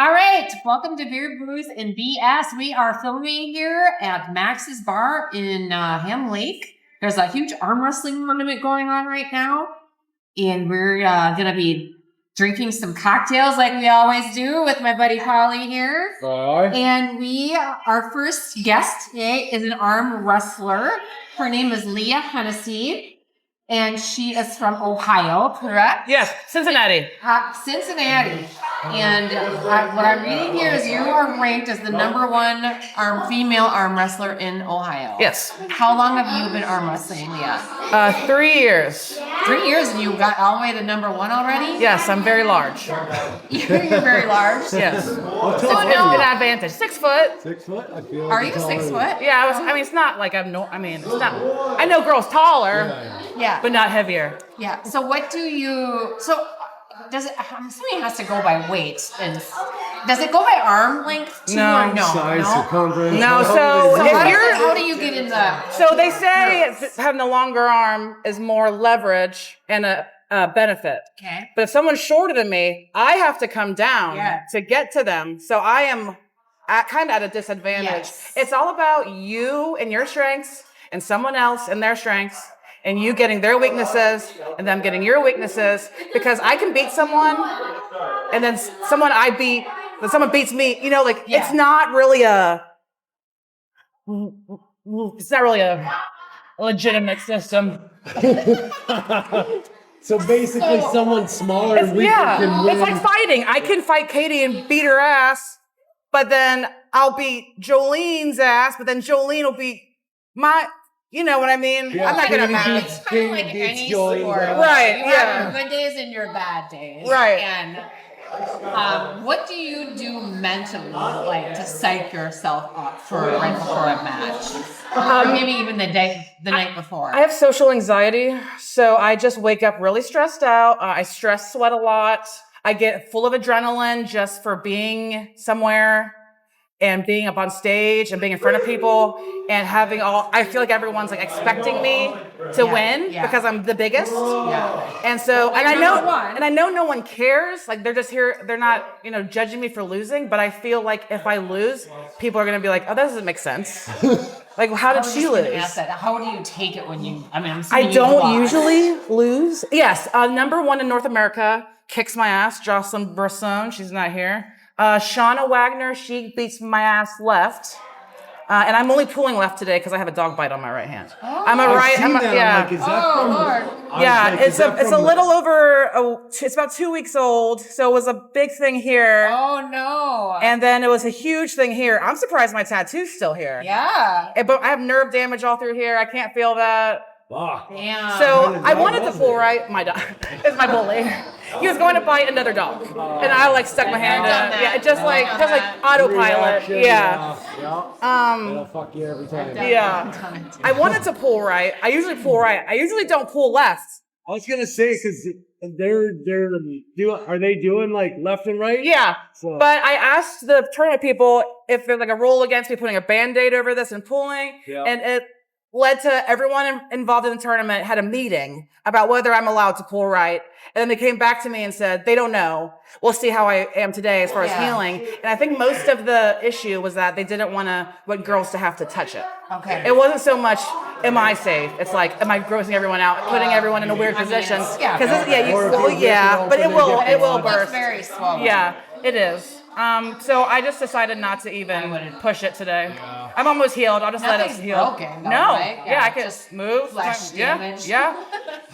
All right, welcome to Beer, Booze, and BS. We are filming here at Max's Bar in Ham Lake. There's a huge arm wrestling tournament going on right now, and we're going to be drinking some cocktails like we always do with my buddy Holly here. And our first guest today is an arm wrestler. Her name is Leah Hennessy, and she is from Ohio, correct? Yes, Cincinnati. Cincinnati. And what I'm reading here is you are ranked as the #1 female arm wrestler in Ohio. Yes. How long have you been arm wrestling, Leah? 3 years. 3 years, and you got all the way to #1 already? Yes, I'm very large. You're very large? Yes. It's an advantage. 6 foot. 6 foot? I feel Are you 6 foot? Yeah, it's not like it's not, I know girls taller, Yeah. but not heavier. Yeah. So what do you, I'm assuming it has to go by weight. And does it go by arm length too? No. Or no? Size, circumference. No, so How do you get in the... So they say having a longer arm is more leverage and a benefit. Okay. But if someone's shorter than me, I have to come down to get to them. So I am kind of at a disadvantage. Yes. It's all about you and your strengths and someone else and their strengths and you getting their weaknesses and them getting your weaknesses, because I can beat someone and then someone beats me, it's not really a legitimate system. So basically, someone smaller and weaker can win. It's like fighting. I can fight Katie and beat her ass, but then I'll beat Jolene's ass, but then Jolene will beat my... You know what I mean? Yeah, I'm not good at math. It's kind of like any sport. Right, You have your good days and your bad days. Right. And what do you do mentally, like, to psych yourself up for right before a match? Or maybe even the night before? I have social anxiety, so I just wake up really stressed out. I stress sweat a lot. I get full of adrenaline just for being somewhere and being up on stage and being in front of people and I feel like everyone's like expecting me to win because I'm the biggest. Yeah. And so, and I know no one cares. Like they're just here, they're not, judging me for losing, but I feel like if I lose, people are going to be like, oh, that doesn't make sense. Like, how did she lose? How do you take it when you, I don't usually lose. Yes. #1 in North America kicks my ass. Jocelyn Brisson, she's not here. Shauna Wagner, she beats my ass left. And I'm only pulling left today because I have a dog bite on my right hand. Oh. It's a little over, it's about 2 weeks old. So it was a big thing here. Oh, no. And then it was a huge thing here. I'm surprised my tattoo's still here. Yeah. But I have nerve damage all through here. I can't feel that. Damn. So I wanted to pull right. My dog is my bully. He was going to bite another dog, and I stuck my hand in. Yeah, just like autopilot. Yeah. It'll fuck you every time. Yeah. I wanted to pull right. I usually pull right. I usually don't pull left. I was gonna say because are they doing like left and right? Yeah. So. But I asked the tournament people if there's like a rule against me putting a Band-Aid over this and pulling, and it led to everyone involved in the tournament had a meeting about whether I'm allowed to pull right. And then they came back to me and said, they don't know. We'll see how I am today as far as healing. And I think most of the issue was that they didn't want girls to have to touch it. Okay. It wasn't so much, am I safe? It's like, am I grossing everyone out, putting everyone in a weird position? But it will burst. It's very swollen. Yeah, it is. So I just decided not to even push it today. Yeah. I'm almost healed. I'll just let it heal. Broken, though, no. right? Yeah, I can just move. Flesh damage. Yeah.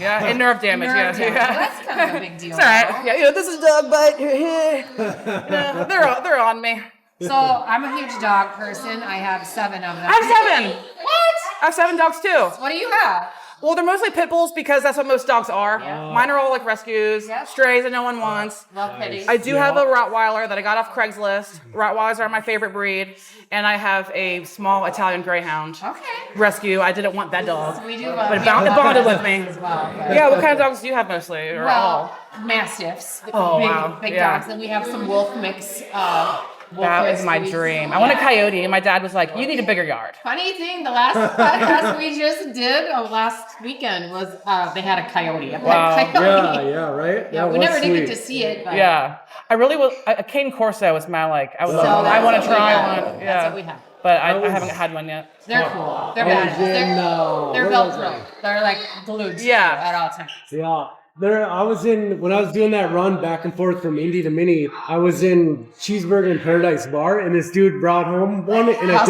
And nerve damage. Damage. Yeah. That's kind of a big deal. It's all right. Yeah, this is dog bite. You're here. They're on me. So I'm a huge dog person. I have 7 of them. I have 7. What? I have 7 dogs too. What do you have? Well, they're mostly pit bulls because that's what most dogs are. Yeah. Mine are all like rescues, strays that no one wants. Love pitties. I do have a Rottweiler that I got off Craigslist. Rottweilers are my favorite breed. And I have a small Italian Greyhound rescue. I didn't want that dog. We do but it bonded with me. As well, yeah, what kind of dogs do you have mostly? Or all? Mastiffs. Oh, big dogs. And we have some wolf mix. That is my dream. I want a coyote, and my dad was like, you need a bigger yard. Funny thing, the last podcast we just did last weekend was they had a coyote. Wow. Coyote. Yeah, right? Yeah, we never did get to see it. But. Yeah. I really was. A cane corso was my like. I want to try one. Yeah. That's what we have. But I haven't had one yet. They're cool. They're badass. They're Velcro. They're like glued at all times. Yeah. When I was doing that run back and forth from Indy to Mini, I was in Cheeseburger in Paradise Bar, and this dude brought home one, and I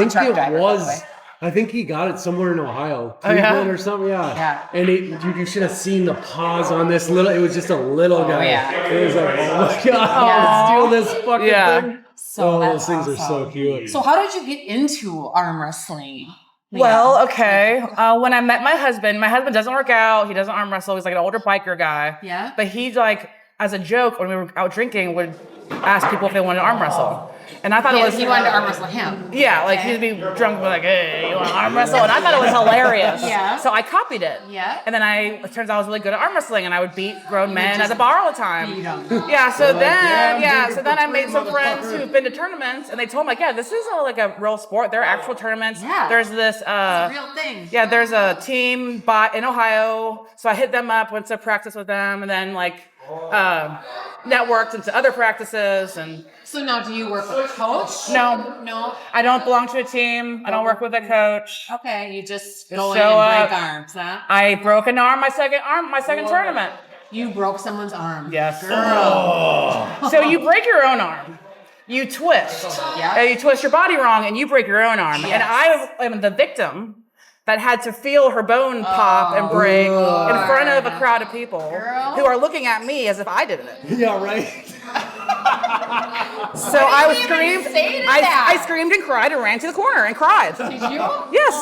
think he got it somewhere in Ohio, Cleveland or something. Yeah. And dude, you should have seen the pause on this little. It was just a little guy. Yeah. It was like, oh my god, let's steal this fucking thing. So those things are so cute. So how did you get into arm wrestling? Well, okay. When I met my husband doesn't work out. He doesn't arm wrestle. He's like an older biker guy. Yeah. But he's like, as a joke, when we were out drinking, would ask people if they wanted to arm wrestle. And I thought it was... He wanted to arm wrestle him. Yeah, like he'd be drunk and be like, hey, you want to arm wrestle? And I thought it was hilarious. Yeah. So I copied it. Yeah. And then it turns out I was really good at arm wrestling, and I would beat grown men at the bar all the time. Beat 'em. Yeah, so then I made some friends who've been to tournaments, and they told me, like, yeah, this is like a real sport. There are actual tournaments. Yeah. There's this... It's a real thing. Yeah, there's a team in Ohio. So I hit them up, went to practice with them, and then networked into other practices. And so now, do you work with a coach? No. I don't belong to a team. I don't work with a coach. Okay, you just go in show and break up. arms, huh? I broke an arm my second tournament. You broke someone's arm. Yes. Girl. So you break your own arm. You twist. Yeah. You twist your body wrong, and you break your own arm. Yes. And I am the victim that had to feel her bone pop and break in front of a crowd of people who are looking at me as if I did it. Yeah, right. So I screamed. I screamed and cried and ran to the corner and cried. Did you? Yes.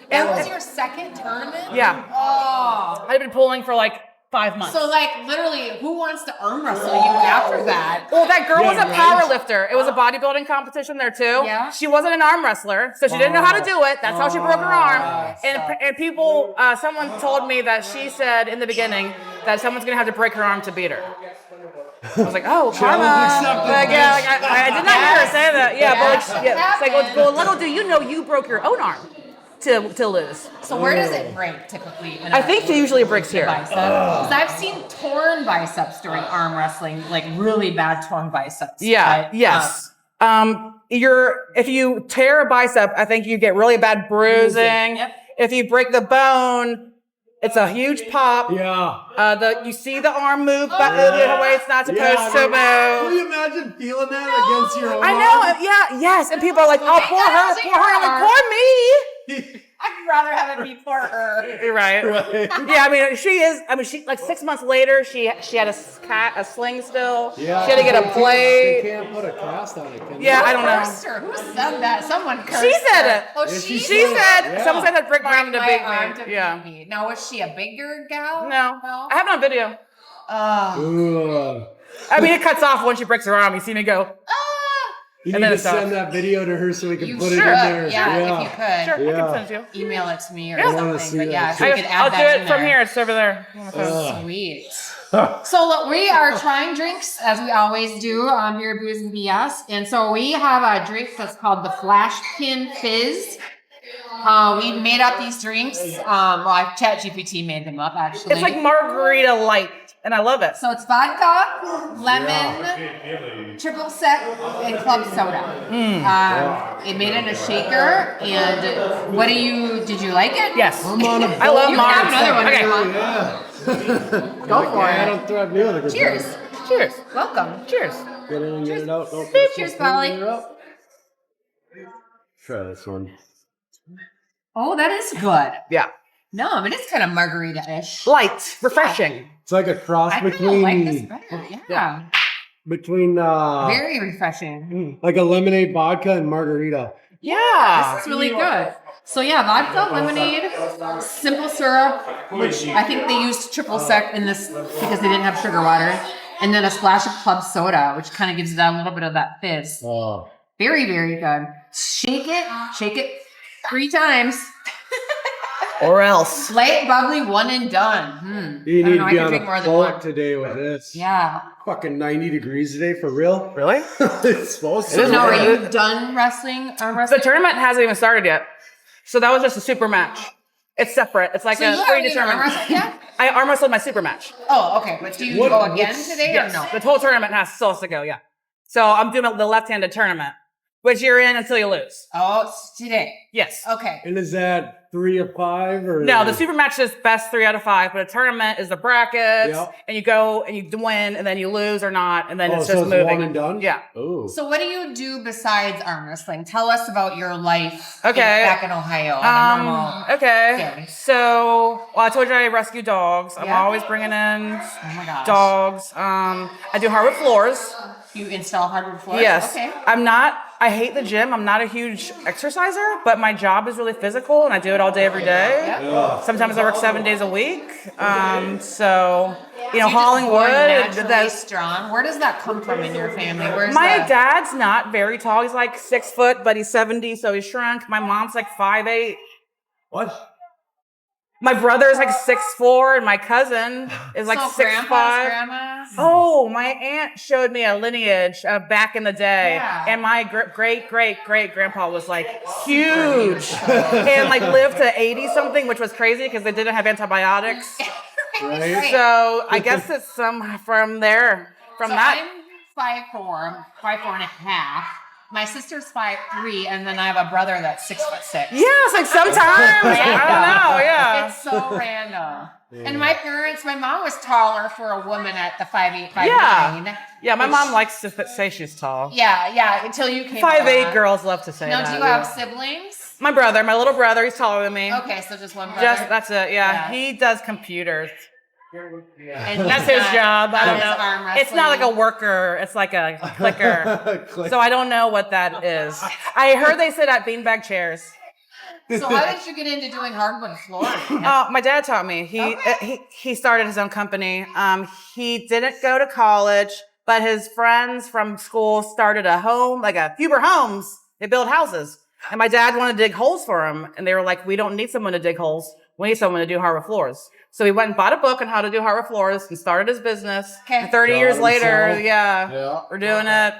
That was your second tournament? Yeah. Oh. I'd been pulling for like 5 months. So literally, who wants to arm wrestle you after that? Well, that girl was a power lifter. It was a bodybuilding competition there too. Yeah. She wasn't an arm wrestler, so she didn't know how to do it. That's how she broke her arm. And people, someone told me that she said in the beginning that someone's gonna have to break her arm to beat her. I was like, oh, karma. I did not hear her say that. Yeah, it's like, well, little do you know you broke your own arm to lose. So where does it break typically? I think it usually breaks here. Because I've seen torn biceps during arm wrestling, like really bad torn biceps. Yeah. Yes. If you tear a bicep, I think you get really bad bruising. Yep. If you break the bone, it's a huge pop. Yeah. You see the arm move back the way it's not supposed to move. Can you imagine feeling that against your own I know. Yeah. Yes. And people are like, oh, poor her. I'm like, poor me. I'd rather have it be for her. You're right. Yeah, I mean, she like 6 months later, she had a sling still. Yeah. She had to get a plate. They can't put a cast on it, can Yeah, they? I don't know. Her? Who said that? Someone cursed She said her. it. Oh, She said, someone said that brick my arm to arm beat to me. Yeah. beat me. Now, was she a bigger gal? No. I have it on video. Ugh. I mean, it cuts off once she breaks her arm. You see me go, You And need then to it's send that video to her so we can You put should. it in there. Yeah, if you could. sure, I Yeah. can send you. Email it to me or I wanna something. see But that. yeah, if you could add I'll that do in it from there. here. It's over there. Sweet. So look, we are trying drinks as we always do here at Booze and BS. And so we have a drink that's called the Flash Pin Fizz. We made up these drinks. ChatGPT made them up actually. It's like margarita light, and I love it. So it's vodka, lemon, triple sec, and club soda. It made it in a shaker. And did you like it? Yes. I'm on a I love You can have margarita. another one if you want. Yeah. Go for I it. don't throw me with a good Cheers. time. Cheers. Welcome. Cheers. Get in and get it out. Don't Cheers, Polly. Try this one. Oh, that is good. Yeah. No, it is kind of margarita-ish. Light, refreshing. It's like a cross I kind of between like this better. Yeah. Very Very refreshing. like a lemonade vodka and margarita. Yeah. This is really good. So yeah, vodka, lemonade, simple syrup, which I think they used triple sec in this because they didn't have sugar water, and then a splash of club soda, which kind of gives it a little bit of that fizz. Oh. Very, very good. Shake it 3 times. Or else. Light, bubbly, one and done. You I don't need know, to I be could on drink a more than boat one. today with this. Yeah. Fucking 90 degrees today for real? Really? It's supposed to. No, are you done wrestling? The tournament hasn't even started yet. So that was just a super match. It's separate. It's like So you a haven't even arm predetermined. wrestled yet? I arm wrestled my super match. Oh, okay. But do you go again today Yes. or no? The whole tournament still has to go, yeah. So I'm doing the left-handed tournament, which you're in until you lose. Oh, it's today. Yes. Okay. And is that 3 of 5 or No, the super match is best 3 out of 5, but a tournament is the brackets, Yep. and you go and you win, and then you lose or not, and then it's so just it's moving. one and done? Yeah. Oh. So what do you do besides arm wrestling? Tell us about your life back in Ohio on a normal Okay. day. So, I told you I rescue dogs. I'm Yeah. always bringing in Oh my gosh. dogs. I do hardwood floors. You install hardwood floors? Yes. Okay. I hate the gym. I'm not a huge exerciser, but my job is really physical and I do it all day, every day. Yeah. Sometimes I work 7 days a week. So, You're hauling just born wood. naturally strong. Where does that come from in your family? Where's My the... dad's not very tall. He's like 6 foot, but he's 70, so he's shrunk. My mom's like 5'8". What? My brother's like 6'4", and my cousin is like so 6'5". grandmas? Oh, my aunt showed me a lineage of back in the day, Yeah. and my great grandpa was like huge and like lived to 80 something, which was crazy because they didn't have antibiotics. Right? So I guess it's from there, from So that. I'm 5'4", 5'4" and a half. My sister's 5'3", and then I have a brother that's 6'6". Yes, like sometimes I don't know. Yeah. It's so random. And my mom was taller for a woman at the 5'8", 5'9". Yeah, my mom likes to say she's tall. Yeah, until you came 5'8" along. girls love to say Now, that. do you have siblings? My little brother, he's taller than me. Okay, so just one brother. That's it. Yeah. Yeah. He does computers. And That's his job. I don't his know. arm It's not like a wrestling. worker. It's like a clicker. Click. So I don't know what that is. I heard they sit at beanbag chairs. So how did you get into doing hardwood floors? My dad taught me. He started his own company. He didn't go to college, but his friends from school started a home, like a Huber Homes. They build houses. And my dad wanted to dig holes for him. And they were like, we don't need someone to dig holes. We need someone to do hardwood floors. So he went and bought a book on how to do hhardwood floors and started his business. Okay. And 30 Got years himself. later, Yeah. we're doing it.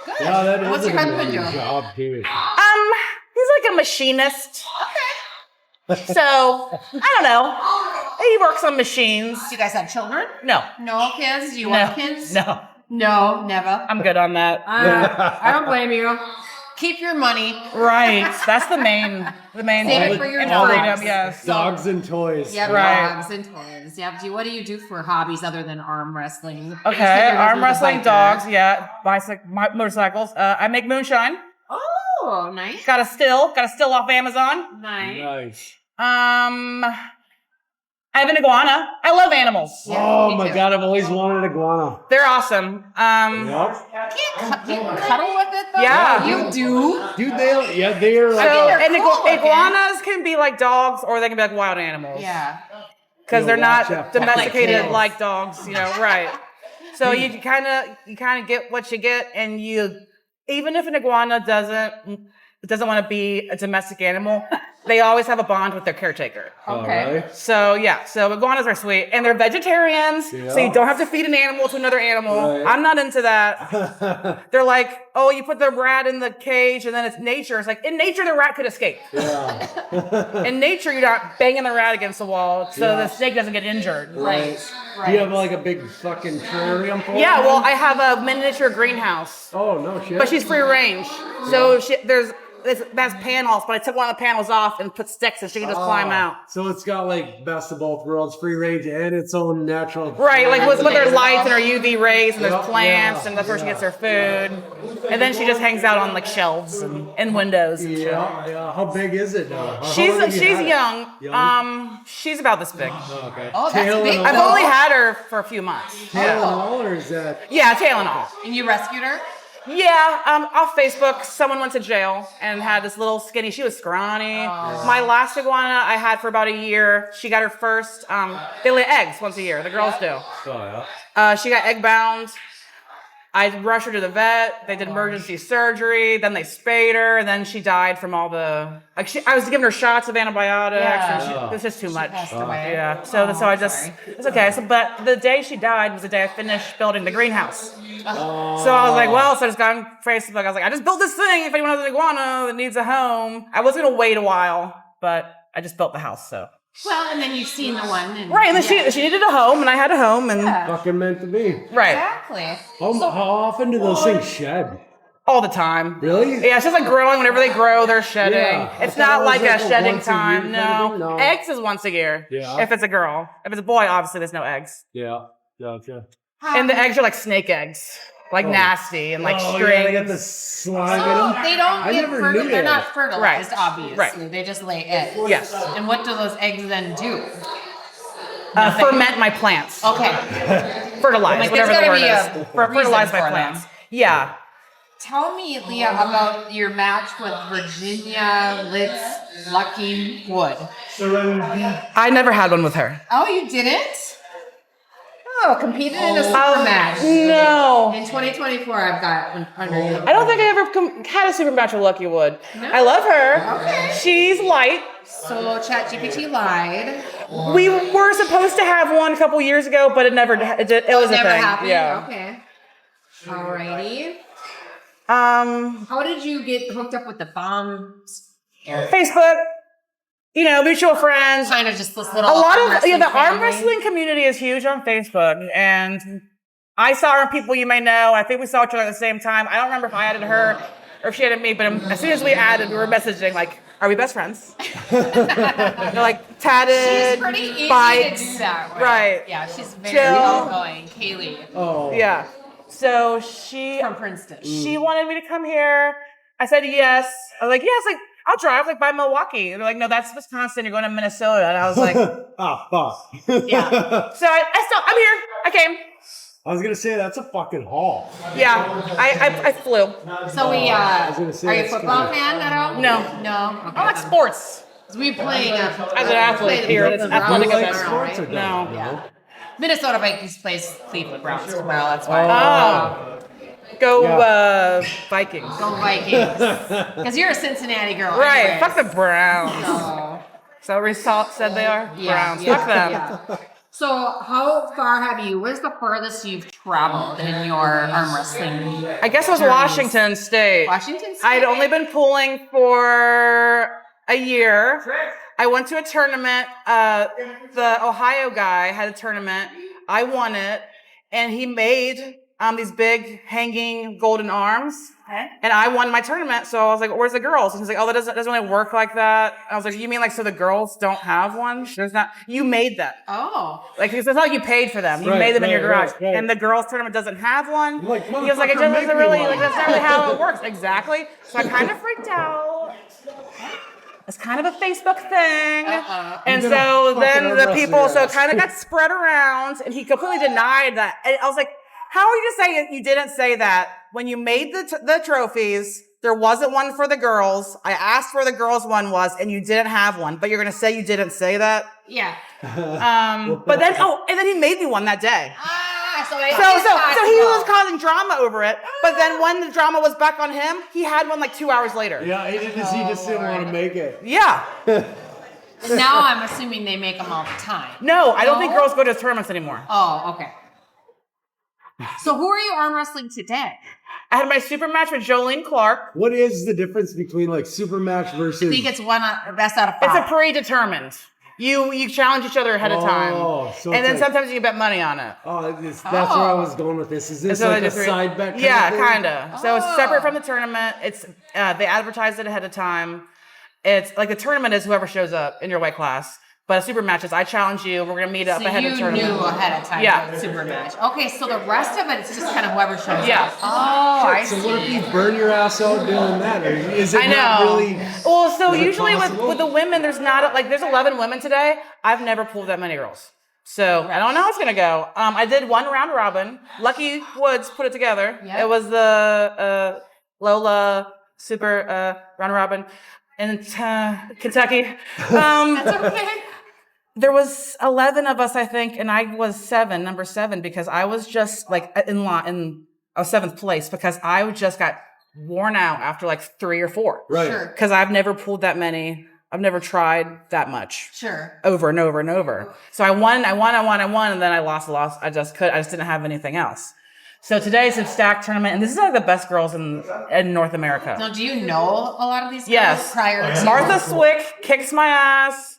Good. Yeah, that is What's your an husband amazing doing? job, too. He's like a machinist. Okay. So, I don't know. He works on machines. Do you guys have children? No. No kids? Do you want kids? No. No, never. I'm good on that. I don't blame you. Keep your money. Right. That's the main Save it for your and dogs. freedom, yes. Dogs and toys. Yep, Right. dogs and toys. Yep. What do you do for hobbies other than arm wrestling? You Okay, said your arm husband's a wrestling, biker. dogs, yeah, motorcycles. I make moonshine. Oh, nice. Got a still off Amazon. Nice. Nice. I have an iguana. I love animals. Yeah, Oh me my too. God, I've always wanted an iguana. They're awesome. Yep. Can you cuddle with it though? Yeah. You do? Dude, they're So, like, they're and cool looking. iguanas can be like dogs or they can be like wild animals. Yeah. Because they're watch not out. domesticated Like like dogs, right. So you kind of get what you get, and even if an iguana doesn't want to be a domestic animal, they always have a bond with their caretaker. Okay. Alright. So iguanas are sweet, and they're vegetarians, so Yeah. you don't have to feed an animal to another animal. Right. I'm not into that. They're like, oh, you put the rat in the cage, and then it's nature. It's like, in nature, the rat could escape. Yeah. In nature, you're not banging the rat against the wall so the snake doesn't get injured. Right. Do you have like a big fucking terrarium for Yeah, them? well, I have a miniature greenhouse, Oh, no shit. but she's free range. So that's panels, but I took one of the panels off and put sticks, and she can just climb out. So it's got like best of both worlds, free range and its own natural. Right, like with That's their amazing. lights and her UV rays, and there's Yep, plants, yeah, and that's where she yeah. gets her food. And then she just hangs out on like shelves and windows. And shit. Yeah. How big is it now? How long She's have you had it? young. Young? She's about this big. Oh, okay. Oh, that's Tail big. and I've all? only had her for a few months. Tail and all, or is that? Yeah, tail and all. And you rescued her? Yeah, off Facebook, someone went to jail and had this little skinny. She was scrawny. My last iguana I had for about a year. She got her first. They lay eggs once a year. The girls do. Oh yeah. She got egg bound. I rushed her to the vet. They did emergency surgery. Then they spayed her. And then she died from all the. I was giving her shots of antibiotics. Yeah. And it's just too much. Passed away. Yeah. So I just. sorry. It's okay. So, but the day she died was the day I finished building the greenhouse. Oh. So I was like, well, so I just got on Facebook. I was like, I just built this thing. If anyone has an iguana that needs a home, I was gonna wait a while, but I just built the house, so. Well, and then you've seen the one. And, Right, and then she needed a home, and I had a home, and Fucking meant to be. right. Exactly. How often do those things shed? All the time. Really? Yeah, it's just like growing. Whenever they grow, they're shedding. Yeah, It's I thought not it like was a like a shedding once a year time. kind of thing. No. No. Eggs is once a year. Yeah. If it's a girl. If it's a boy, obviously there's no eggs. Yeah. Gotcha. And the eggs are like snake eggs. Like nasty and like Oh, strings. yeah, they got the slime in them. So they don't I get never fertilized. knew They're that. not fertilized, Right. obviously. Right. They just lay eggs. Yes. And what do those eggs then do? Ferment my plants. Okay. Fertilize, Like, whatever there's the gotta word be is. a Fertilize reason my for plants. them. Yeah. Tell me, Leah, about your match with Virginia Litz Lucky Wood. I never had one with her. Oh, you didn't? Oh, competed in a super match. No. In 2024, I've got one under you. I don't think I ever had a super match with Lucky Wood. No? I love her. Okay. She's light. So ChatGPT lied. We were supposed to have one a couple years ago, but it never. It was a Never thing. happened? Yeah. Okay. Alrighty. Um, How did you get hooked up with the bombs? Facebook. You know, mutual friends. Kind of just this little A lot arm of wrestling the arm family. wrestling community is huge on Facebook, and I saw her people you may know. I think we saw each other at the same time. I don't remember if I added her or if she added me, but as soon as we added, we were messaging like, "Are we best friends?" They're like tatted, She's pretty easy bikes, to do that with. right? Yeah, she's very Chill. outgoing. Kaylee Oh. Yeah. So she from Princeton. wanted me to come here. I said yes. I was like, yes, like I'll drive like by Milwaukee. And they're like, no, that's Wisconsin. You're going to Minnesota. And I was like, Ah, fuck. yeah. So I'm here. I came. I was gonna say that's a fucking haul. Yeah. I flew. So we, was gonna say are you a it's football kinda- fan at all? No. No? Okay. I like sports. So we playing As an athlete here, it's Do you athletic like event. sports or No. don't? Yeah. Minnesota Vikings plays Cleveland Browns tomorrow. That's why. Oh. Go Vikings. Go Vikings. Because you're a Cincinnati girl. Right. anyways. Fuck the Browns. So, So Result said they are? Browns. yeah, Fuck them. yeah. So how far have you, where's the farthest you've traveled in your arm wrestling? I guess it was journeys? Washington State. Washington State? I'd only been pulling for a year. I went to a tournament. The Ohio guy had a tournament. I won it, and he made these big hanging golden arms. Okay. And I won my tournament, so I was like, "Where's the girls?" And he's like, "Oh, that doesn't really work like that." I was like, "You mean like so the girls don't have one? There's not. You made them. Oh. Like it's not like you paid for them. You Right, made them in your right, garage, right, right. and the girls tournament doesn't have one." Like, He was like, "It motherfucker, just make doesn't me really one." like that's not really how it works exactly." So I kind of freaked out. It's kind of a Facebook thing. And I'm gonna so fucking then arm the wrestle people, your so ass. it kind of got spread around, and he completely denied that. And I was like, how are you to say you didn't say that when you made the trophies? There wasn't one for the girls. I asked where the girls' one was, and you didn't have one. But you're gonna say you didn't say that? Yeah. But then, and then he made me one that day. So he was causing drama over it. But then when the drama was back on him, he had one like 2 hours later. Yeah, he just didn't want to make it. Yeah. Now I'm assuming they make them all the time. No, I don't think No? girls go to tournaments anymore. Oh, okay. So who are you arm wrestling today? I had my super match with Jolene Clark. What is the difference between like super match versus? I think it's one best out of It's five. a predetermined. You challenge each other ahead of time. So And then it's like- sometimes you bet money on it. that's where I was going with this. Is this So like they a just side bet? Yeah, kind of thing? kinda. So it's separate from the tournament. It's they advertise it ahead of time. It's like the tournament is whoever shows up in your weight class. But a super match is I challenge you. We're gonna meet up So ahead you of the tournament. knew ahead of time Yeah. for the super match. Okay, so the rest of it is just kind of whoever shows Yeah. up. Oh, I So see. what if you burn your ass out doing that? Or is it I not know. really? Well, so is it usually possible? with the women, there's not like there's 11 women today. I've never pulled that many girls, so I don't know how it's gonna go. I did one round robin. Lucky Woods put it together. Yep. It was the Lola Super round robin in Kentucky. That's okay. There was 11 of us, I think, and I was number seven, because I was just like I was seventh place because I just got worn out after like 3 or 4. Right. Sure. Because I've never pulled that many. I've never tried that much. Sure. Over and over and over. So I won, and then I lost. I just didn't have anything else. So today's a stack tournament, and this is like the best girls in North America. Now, do you know a lot of these girls Yes. prior to Martha Swick kicks my ass.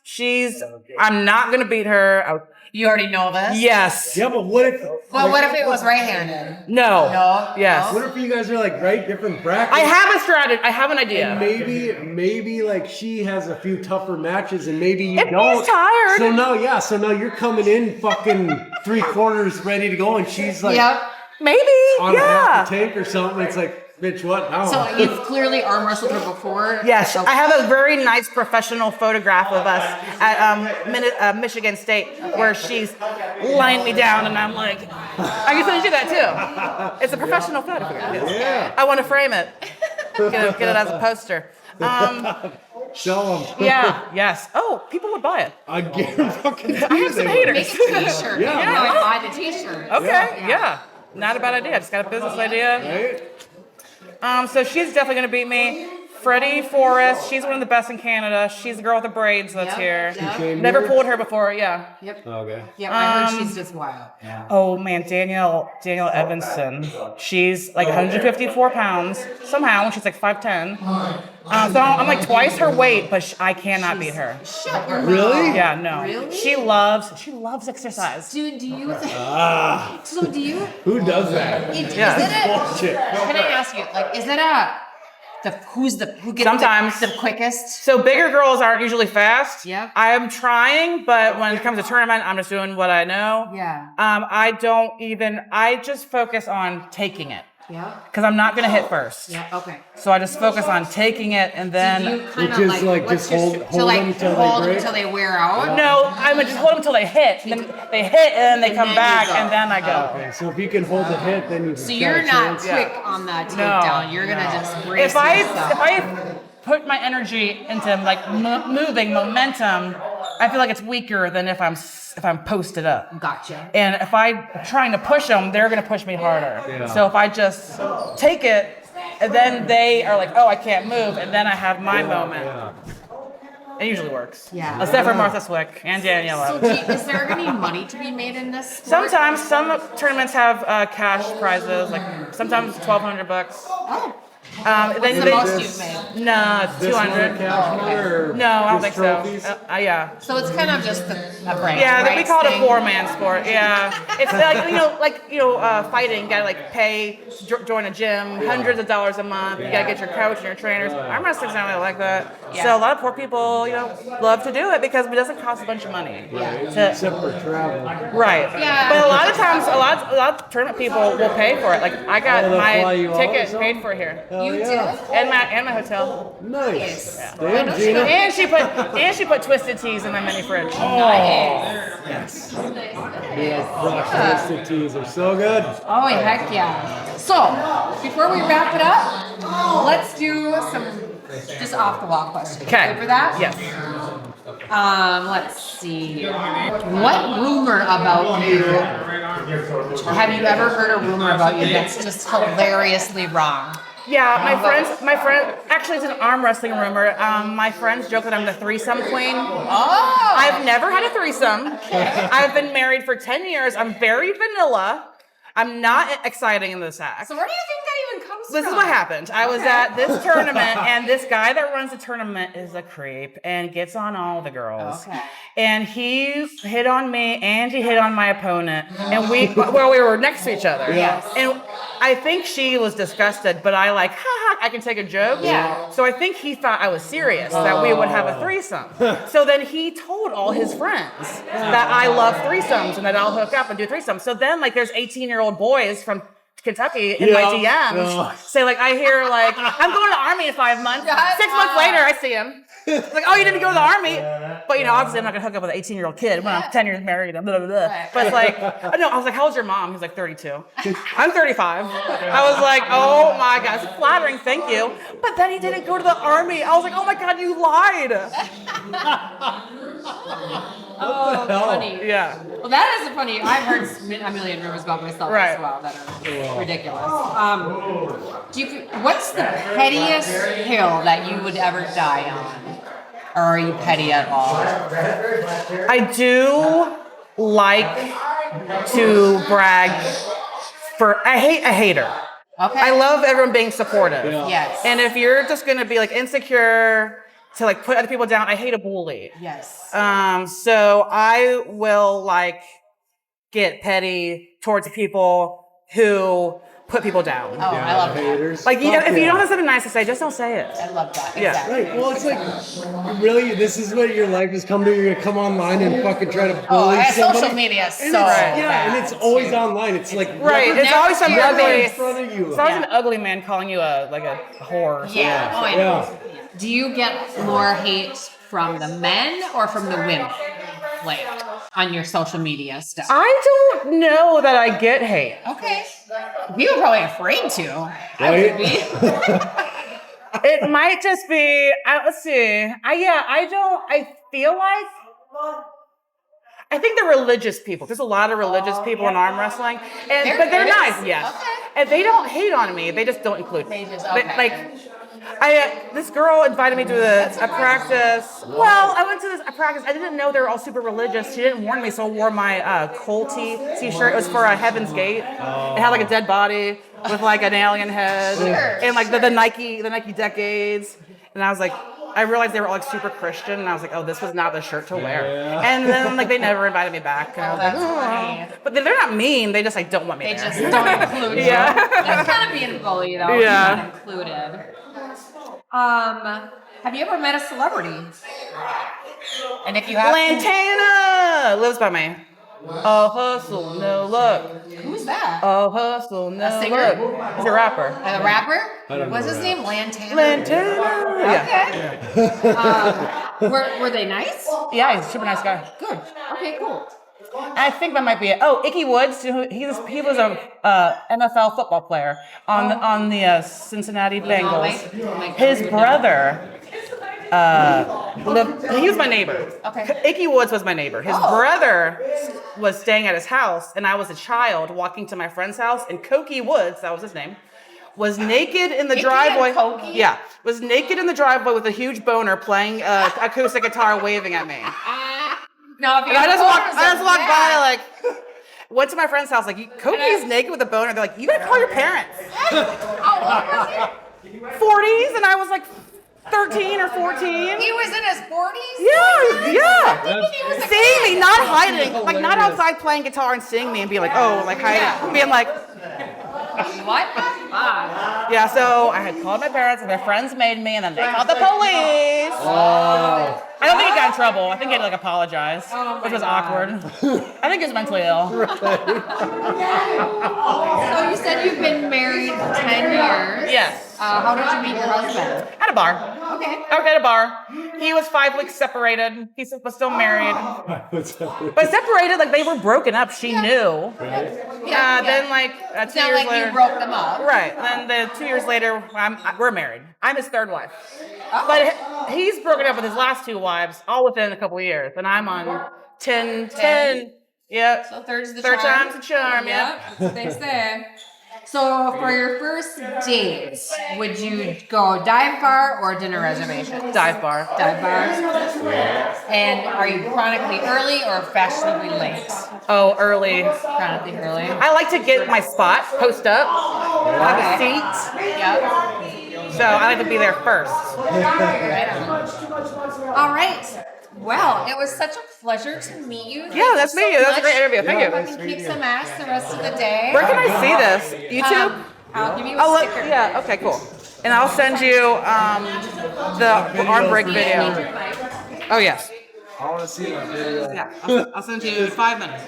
I'm not gonna beat her. You already know this? Yes. Yeah, but what if? Well, what if it was right-handed? No. No? Yes. What if you guys are like right different brackets? I have a strategy. I have an idea. And maybe like she has a few tougher matches, and maybe you If don't. he's tired. So now you're coming in fucking 3/4 ready to go, and she's like Yep. Maybe. on half the tank or something. It's like, bitch, what? How? So you've clearly arm wrestled her before? Yes, So- I have a very nice professional photograph of us at Michigan State where she's lying me down, and I'm like, I can send you that too. It's a professional photograph. Yeah. I want to frame it. Get it as a poster. Sell them. Yeah. Yes. Oh, people would buy it. I guarantee I have some haters. Make a t-shirt. Yeah. You know, I buy the t-shirt. Okay. Yeah. Not a bad idea. I just got a business idea. Right? So she's definitely gonna beat me. Freddie Forrest, she's one of the best in Canada. She's the girl with the braids that's Yep, here. yep. Came Never here? pulled her before, yeah. Yep. Okay. Yeah, I heard she's just wild. Oh man, Danielle Evanson. She's like 154 pounds somehow. She's like 5'10". So I'm like twice her weight, but I cannot beat her. Shut your Really? mouth. Yeah, no. Really? She loves exercise. Dude, do you? Ah, So do you? who does that? Yeah. Is it? Bullshit. Can I ask you? Like, is it who gets Sometimes. the quickest? So bigger girls aren't usually fast. Yeah. I am trying, but when it comes to tournament, I'm just doing what I know. Yeah. I just focus on taking it. Yeah. Because I'm not going to hit first. Yeah. Okay. So I just focus on taking it and then... Do you kind Which of is like what's just your hold to like them till they hold them break? until they wear out? No, I'm going to just hold them until they hit. Then they hit and then they come then you back go. and then I go. Okay, so if you can hold the hit, then you. So you're not quick on the takedown. No, You're gonna no. just brace If I yourself. put my energy into like moving momentum, I feel like it's weaker than if I'm posted up. Gotcha. And if I'm trying to push them, they're going to push me harder. Yeah. So if I just take it, and then they are like, oh, I can't move, and then I have my moment. Yeah. It usually works. Yeah. Except for Martha Swick and Daniela. So is there any money to be made in this sport? Sometimes some tournaments have cash prizes, like sometimes $1,200. Oh. Then What's the they- most you've made? No, it's This one a 200. cash one or No, I don't just think trophies? so. Yeah. So it's kind of just a brand. Yeah, right? we call it a thing? four-man sport. Yeah, it's like fighting. You gotta like pay, join a gym, hundreds of dollars a month. You gotta get your coach and your trainers. Arm wrestling's not really like that. Yeah. So a lot of poor people, love to do it because it doesn't cost a bunch of money. Except for travel. Right. Yeah. But a lot of times, a lot of tournament people will pay for it. Like I got they'll fly my you out ticket or paid for here, Hell You yeah. did? and my hotel. Nice. Yeah. Damn, Gina. And she put twisted teas in my mini fridge. Nice. Yeah, crushed twisted teas are so good. Oh, heck yeah. So, before we wrap it up, let's do some just off the wall questions. Okay. Good for that? Yes. Let's see. What rumor about you have you ever heard a rumor about you that's just hilariously wrong? Yeah, my friend, actually it's an arm wrestling rumor. My friends joke that I'm the threesome queen. Oh! I've never had a threesome. I've been married for 10 years. I'm very vanilla. I'm not exciting in this act. So where do you think that even comes from? This is what happened. I was at this tournament, and this guy that runs the tournament is a creep and gets on all the girls. Okay. And he hit on me, and he hit on my opponent, and we were next to each other. Yes. And I think she was disgusted, but I like, I can take a joke. Yeah. So I think he thought I was serious, that we would have a threesome. So then he told all his friends that I love threesomes and that I'll hook up and do threesomes. So then there's 18-year-old boys from Kentucky in my DMs say I hear I'm going to the army in 5 months. 6 months later I see him. It's like, oh, you didn't go to the army? But obviously I'm not gonna hook up with an 18-year-old kid when I'm 10 years married and blah, blah, blah. But it's no, I was like, how old's your mom? He's like 32. I'm 35. I was like, oh my God, it's flattering, thank you. But then he didn't go to the army. I was like, oh my God, you lied. Oh, funny. Yeah. Well, that is funny. I've heard a million rumors about myself as well that are ridiculous. What's the pettiest hill that you would ever die on? Or are you petty at all? I do like to brag I hate a hater. Okay. I love everyone being supportive. Yeah. Yes. And if you're just gonna be like insecure to like put other people down, I hate a bully. Yes. So I will like get petty towards people who put people down. Oh, I love that. Haters. Like, Fuck if you yeah. don't have something nice to say, just don't say it. I love that. Yeah. Exactly. Right. Well, it's like, really, this is what your life has come to. You're gonna come online and fucking try to bully Oh, and somebody. social media is so And it's, bad. yeah, and it's always online. It's like Right. It's Never always some fear ugly. in front of you. It's always an ugly man calling you a whore. Or something. Yeah. Oh, I know. Yeah. Do you get more hate from the men or from the women? Like on your social media stuff? I don't know that I get hate. Okay. We were probably afraid to. I would be. It might just be. Let's see. I feel like. I think the religious people. There's a lot of religious people in arm wrestling, but they're nice. Yes, Okay. and they don't hate on me. They just don't include me. They just- okay. This girl invited me to a practice. Well, I went to a practice. I didn't know they were all super religious. She didn't warn me, so I wore my Colty t-shirt. It was for a Heaven's Gate. It had like a dead body with like an alien head and like the Nike Decades. And I was like, I realized they were all like super Christian, and I was like, oh, this was not the shirt to wear. Yeah. And then like they never invited me back. And I was like, That's funny. but they're not mean. They just like don't want me They there. just don't include you. Yeah. That's kind of being a bully, though. Yeah. Not included. Have you ever met a celebrity? And if you have, Lantana lives by me. Oh, hustle, no luck. who's that? Oh, hustle, no singer? luck. He's a rapper. A rapper? I don't What's know his that. name? Lantana. Lantana. Yeah. Okay. Were they nice? Yeah, he's a super nice guy. Good. Okay, cool. I think that might be it. Oh, Icky Woods. He was a NFL football player on the Cincinnati Bengals. His brother. He was my neighbor. Okay. Icky Woods was my neighbor. His brother was staying at his house, and I was a child walking to my friend's house, and Cokie Woods, that was his name, was naked in the Icky driveway. and Cokie? Yeah, was naked in the driveway with a huge boner playing acoustic guitar, waving at me. No, if you And I have just walked by, photos like, went to my friend's house, like, Cokie's naked with a boner. They're like, you gotta call your parents. How old was he? 40s, and I was like 13 or 14. He was in his 40s? Yeah. Thinking he was a Seeing kid. me, not hiding, like not outside playing guitar and seeing me and being like, oh, like hiding, being like, What? Ah. yeah. So I had called my parents, and their friends made me, and then they called the police. Oh. I don't think he got in trouble. I think he had to like apologize, which was awkward. I think he was mentally ill. So you said you've been married for 10 years. Yes. How did you meet your husband? At a bar. Okay. Okay, at a bar. He was 5 weeks separated. He was still married. But separated, like they were broken up. She knew. Yeah. Then like 2 It's not years like later. you broke them up. Right. And then 2 years later, we're married. I'm his third wife. But he's broken up with his last 2 wives, all within a couple of years. And I'm on 10. Yep. So third's the Third charm. time's the charm, Yep. That's what they say. So for your first dates, would you go dive bar or dinner reservation? Dive bar. Dive bar. And are you chronically early or fashionably late? Oh, early. Chronically early. I like to get my spot, post up, have a seat. Yep. So I like to be there first. All right. Well, it was such a pleasure to meet you. Thank Yeah, that's you me. so That's a great much. interview. Thank you. Fucking kick some ass the rest of the day. Where can I see this? YouTube? I'll give you a sticker. Yeah, okay, cool. And I'll send you the arm break video. Oh, yes. I want to see that video. Yeah, I'll send you in 5 minutes.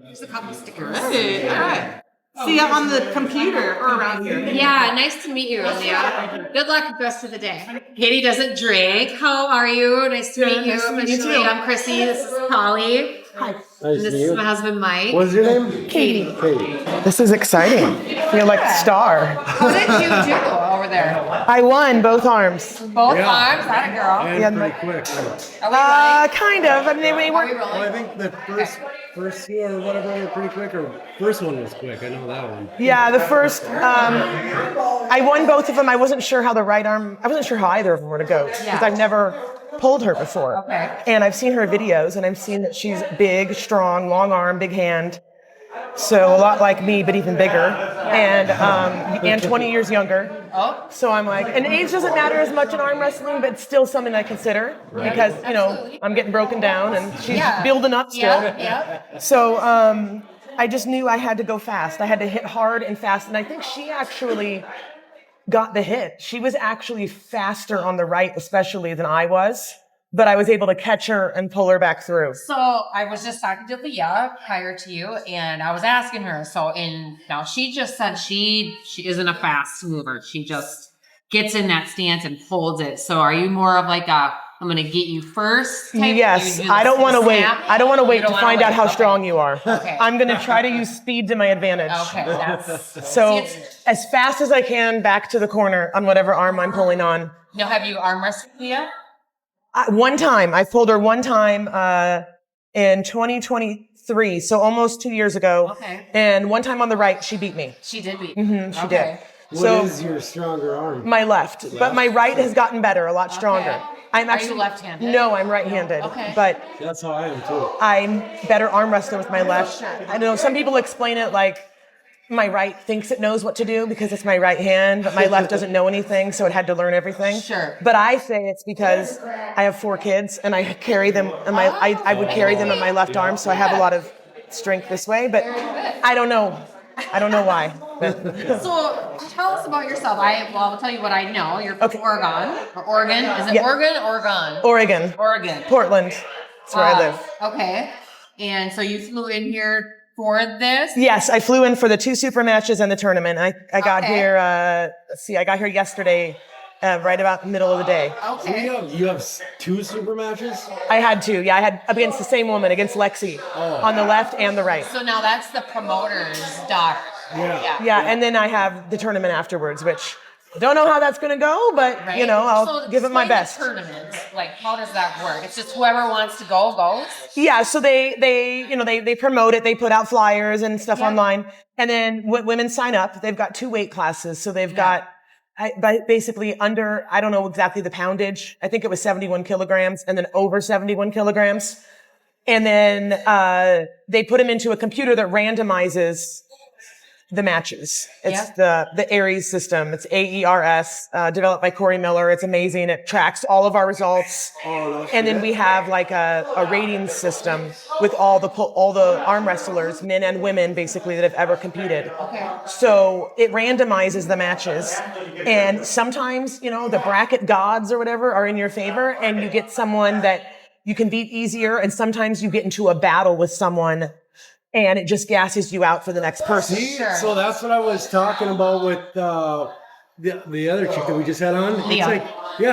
Just a couple stickers. Hey, all right. See you on the computer or around here. Yeah, nice to meet you, Leah. Good luck the rest of the day. Katie doesn't drink. How are you? Nice to meet you. nice to meet you Officially, too. I'm Chrissy. This is Polly. Hi. Nice This to meet is you. my husband, Mike. What's your name? Katie. Katie. This is exciting. You're like the star. How did you do over there? I won both arms. Both Yeah. arms, that a girl. And Yeah, pretty quick. Are we really? Kind of. I mean, they Are we weren't. Well, I really? think the first 2 or whatever were pretty quick, or first one was quick. I know that one. Yeah, the first. I won both of them. I wasn't sure how the right arm. I wasn't sure how either of them were to go because Yeah. I've never pulled her before. Okay. And I've seen her videos, and I've seen that she's big, strong, long arm, big hand. So a lot like me, but even bigger, and 20 years younger. Oh, So I'm like, and age doesn't matter as much in arm wrestling, but it's still something I consider because I'm getting broken down and she's building up still. yeah. So I just knew I had to go fast. I had to hit hard and fast, and I think she actually got the hit. She was actually faster on the right, especially than I was. But I was able to catch her and pull her back through. So I was just talking to Leah prior to you, and I was asking her. Now she just said she isn't a fast mover. She just gets in that stance and holds it. So are you more of like a I'm going to get you first type? Yes, I don't want to wait. I don't want to wait to find out how strong you are. Okay. I'm going to try to use speed to my advantage. Okay, so as fast as I can back to the corner on whatever arm I'm pulling on. Now, have you arm wrestled Leah? One time, I pulled her one time in 2023, so almost 2 years ago. Okay. And one time on the right, she beat me. She did beat. She did. What is your stronger arm? My left, but my right has gotten better, a lot stronger. Okay. I'm Are you left-handed? No, I'm right-handed. Okay. But That's how I am too. I'm better arm wrestler with my left. I know some people explain it like my right thinks it knows what to do because it's my right hand, but my left doesn't know anything, so it had to learn everything. Sure. But I say it's because I have 4 kids and I carry them, and I would carry them in my left arm, so I have a lot of strength this way. But I don't know. I don't know why. So tell us about yourself. I'll tell you what I know. You're from Oregon. Or Oregon. Is it Oregon or Oregon? Oregon. Portland. That's where I live. Okay. And so you flew in here for this? Yes, I flew in for the 2 super matches and the tournament. I got here, I got here yesterday, right about the middle of the day. Okay. So you have 2 super matches? I had 2. Yeah, I had against the same woman, against Lexi, on the left and the right. So now that's the promoter's daughter. Yeah, and then I have the tournament afterwards, which I don't know how that's going to go, but, I'll give it my best. Tournament, like, how does that work? It's just whoever wants to go goes? Yeah, so they promote it. They put out flyers and stuff online. And then women sign up. They've got 2 weight classes. So they've got basically under, I don't know exactly the poundage. I think it was 71 kilograms and then over 71 kilograms. And then they put them into a computer that randomizes the matches. It's the Aries system. It's AERS, developed by Corey Miller. It's amazing. It tracks all of our results. And then we have like a rating system with all the arm wrestlers, men and women, basically, that have ever competed. Okay. So it randomizes the matches. And sometimes, the bracket gods or whatever are in your favor, and you get someone that you can beat easier. And sometimes you get into a battle with someone and it just gasses you out for the next person. Sure. So that's what I was talking about with the other chick that we just had on. Leah.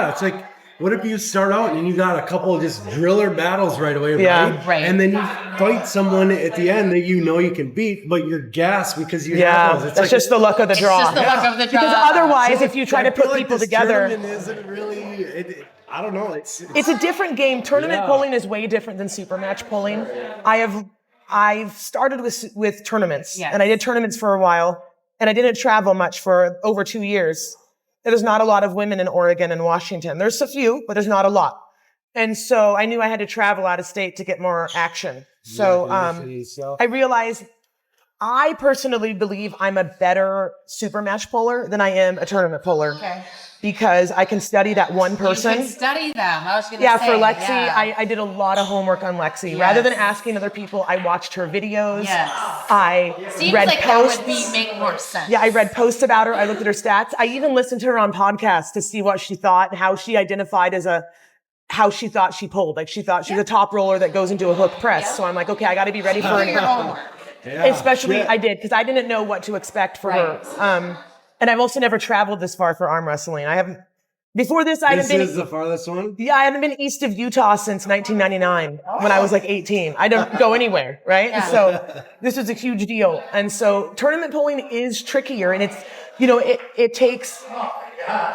It's like, what if you start out and you got a couple of just driller battles right away, Right. And then you fight someone at the end that you can beat, but you're gassed because you have those. That's just the luck of the draw. It's just the luck of the draw. Because otherwise, if you try to put people together, isn't really. I don't know. It's a different game. Tournament pulling is way different than super match pulling. I've started with tournaments, and I did tournaments for a while, and I didn't travel much for over 2 years. There's not a lot of women in Oregon and Washington. There's a few, but there's not a lot. And so I knew I had to travel out of state to get more action. So I realized I personally believe I'm a better super match puller than I am a tournament puller. Okay. Because I can study that one person. You can study them. I was going to say. For Lexi, I did a lot of homework on Lexi. Yes. Rather than asking other people, I watched her videos. Yes. I read like posts. That would make more sense. Yeah, I read posts about her. I looked at her stats. I even listened to her on podcasts to see what she thought and how she identified how she thought she pulled. Like she thought she was a top roller that goes into a hook press. So I'm like, okay, I got to be ready for her. homework. Especially I did, because I didn't know what to expect for her. And I've also never traveled this far for arm wrestling. I haven't. Before this, I hadn't been. This is the farthest one? Yeah, I hadn't been east of Utah since 1999 when I was like 18. I don't go anywhere, right? Yeah. So this was a huge deal. And so tournament pulling is trickier, and it's, it takes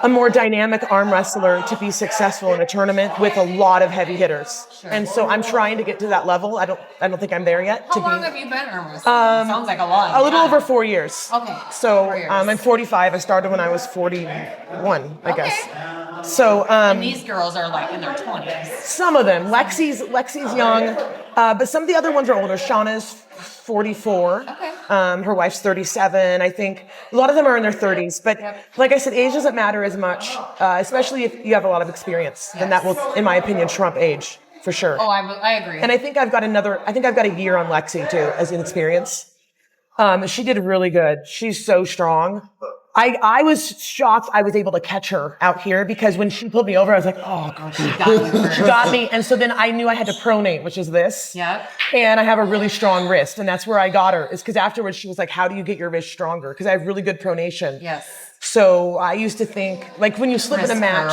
a more dynamic arm wrestler to be successful in a tournament with a lot of heavy hitters. Sure. And so I'm trying to get to that level. I don't think I'm there yet. How long have you been arm wrestling? Sounds like a lot. A little over 4 years. Okay. So I'm 45. I started when I was 41, I guess. So and these girls are like in their 20s. Some of them. Lexi's young, but some of the other ones are older. Shauna's 44. Okay. Her wife's 37. I think a lot of them are in their 30s. But like I said, age doesn't matter as much, especially if you have a lot of experience. Then that will, in my opinion, trump age for sure. Oh, I agree. And I think I've got a year on Lexi too as an experience. She did really good. She's so strong. I was shocked I was able to catch her out here because when she pulled me over, I was like, oh God, she got you. she got me. And so then I knew I had to pronate, which is this. Yeah. And I have a really strong wrist. And that's where I got her, is because afterwards she was like, how do you get your wrist stronger? Because I have really good pronation. Yes. So I used to think, like when you slip in a match,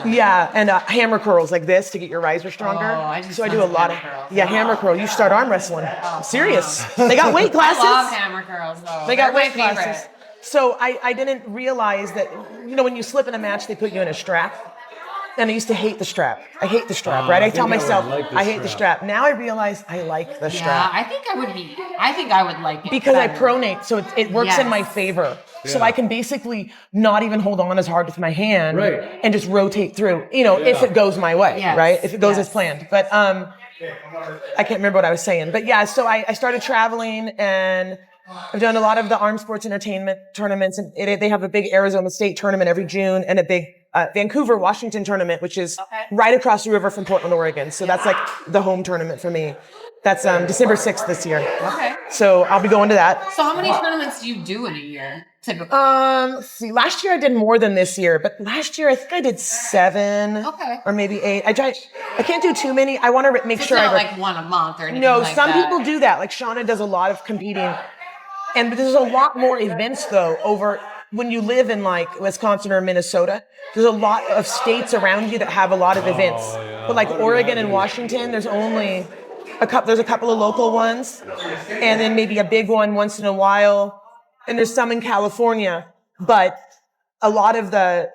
and hammer curls like this to get your riser stronger. So I do a lot of hammer curl. You start arm wrestling. I'm serious. They got weight classes. I love hammer curls though. They got weight favorite. classes. So I didn't realize that, when you slip in a match, they put you in a strap. And I used to hate the strap. I hate the strap, right? I tell myself, I hate the strap. Now I realize I like the strap. Yeah, I think I would like it. Because better. I pronate, so it works in my favor. So I can basically not even hold on as hard with my hand and just rotate through, if it goes my way, right? If it goes as planned. But I can't remember what I was saying. But yeah, so I started traveling and I've done a lot of the armed sports entertainment tournaments. And they have a big Arizona State tournament every June and a big Vancouver, Washington tournament, which is right across the river from Portland, Oregon. So that's like the home tournament for me. That's December 6th this year. Okay. So I'll be going to that. So how many tournaments do you do in a year, typically? Let's see. Last year I did more than this year, but last year I think I did 7 or maybe 8. I can't do too many. I want to make sure it's not like one a month or anything some people do that. Like Shauna does a lot of competing. And there's a lot more events though over when you live in like Wisconsin or Minnesota. There's a lot of states around you that have a lot of events. But like Oregon and Washington, there's only there's a couple of local ones and then maybe a big one once in a while. And there's some in California, but a lot of the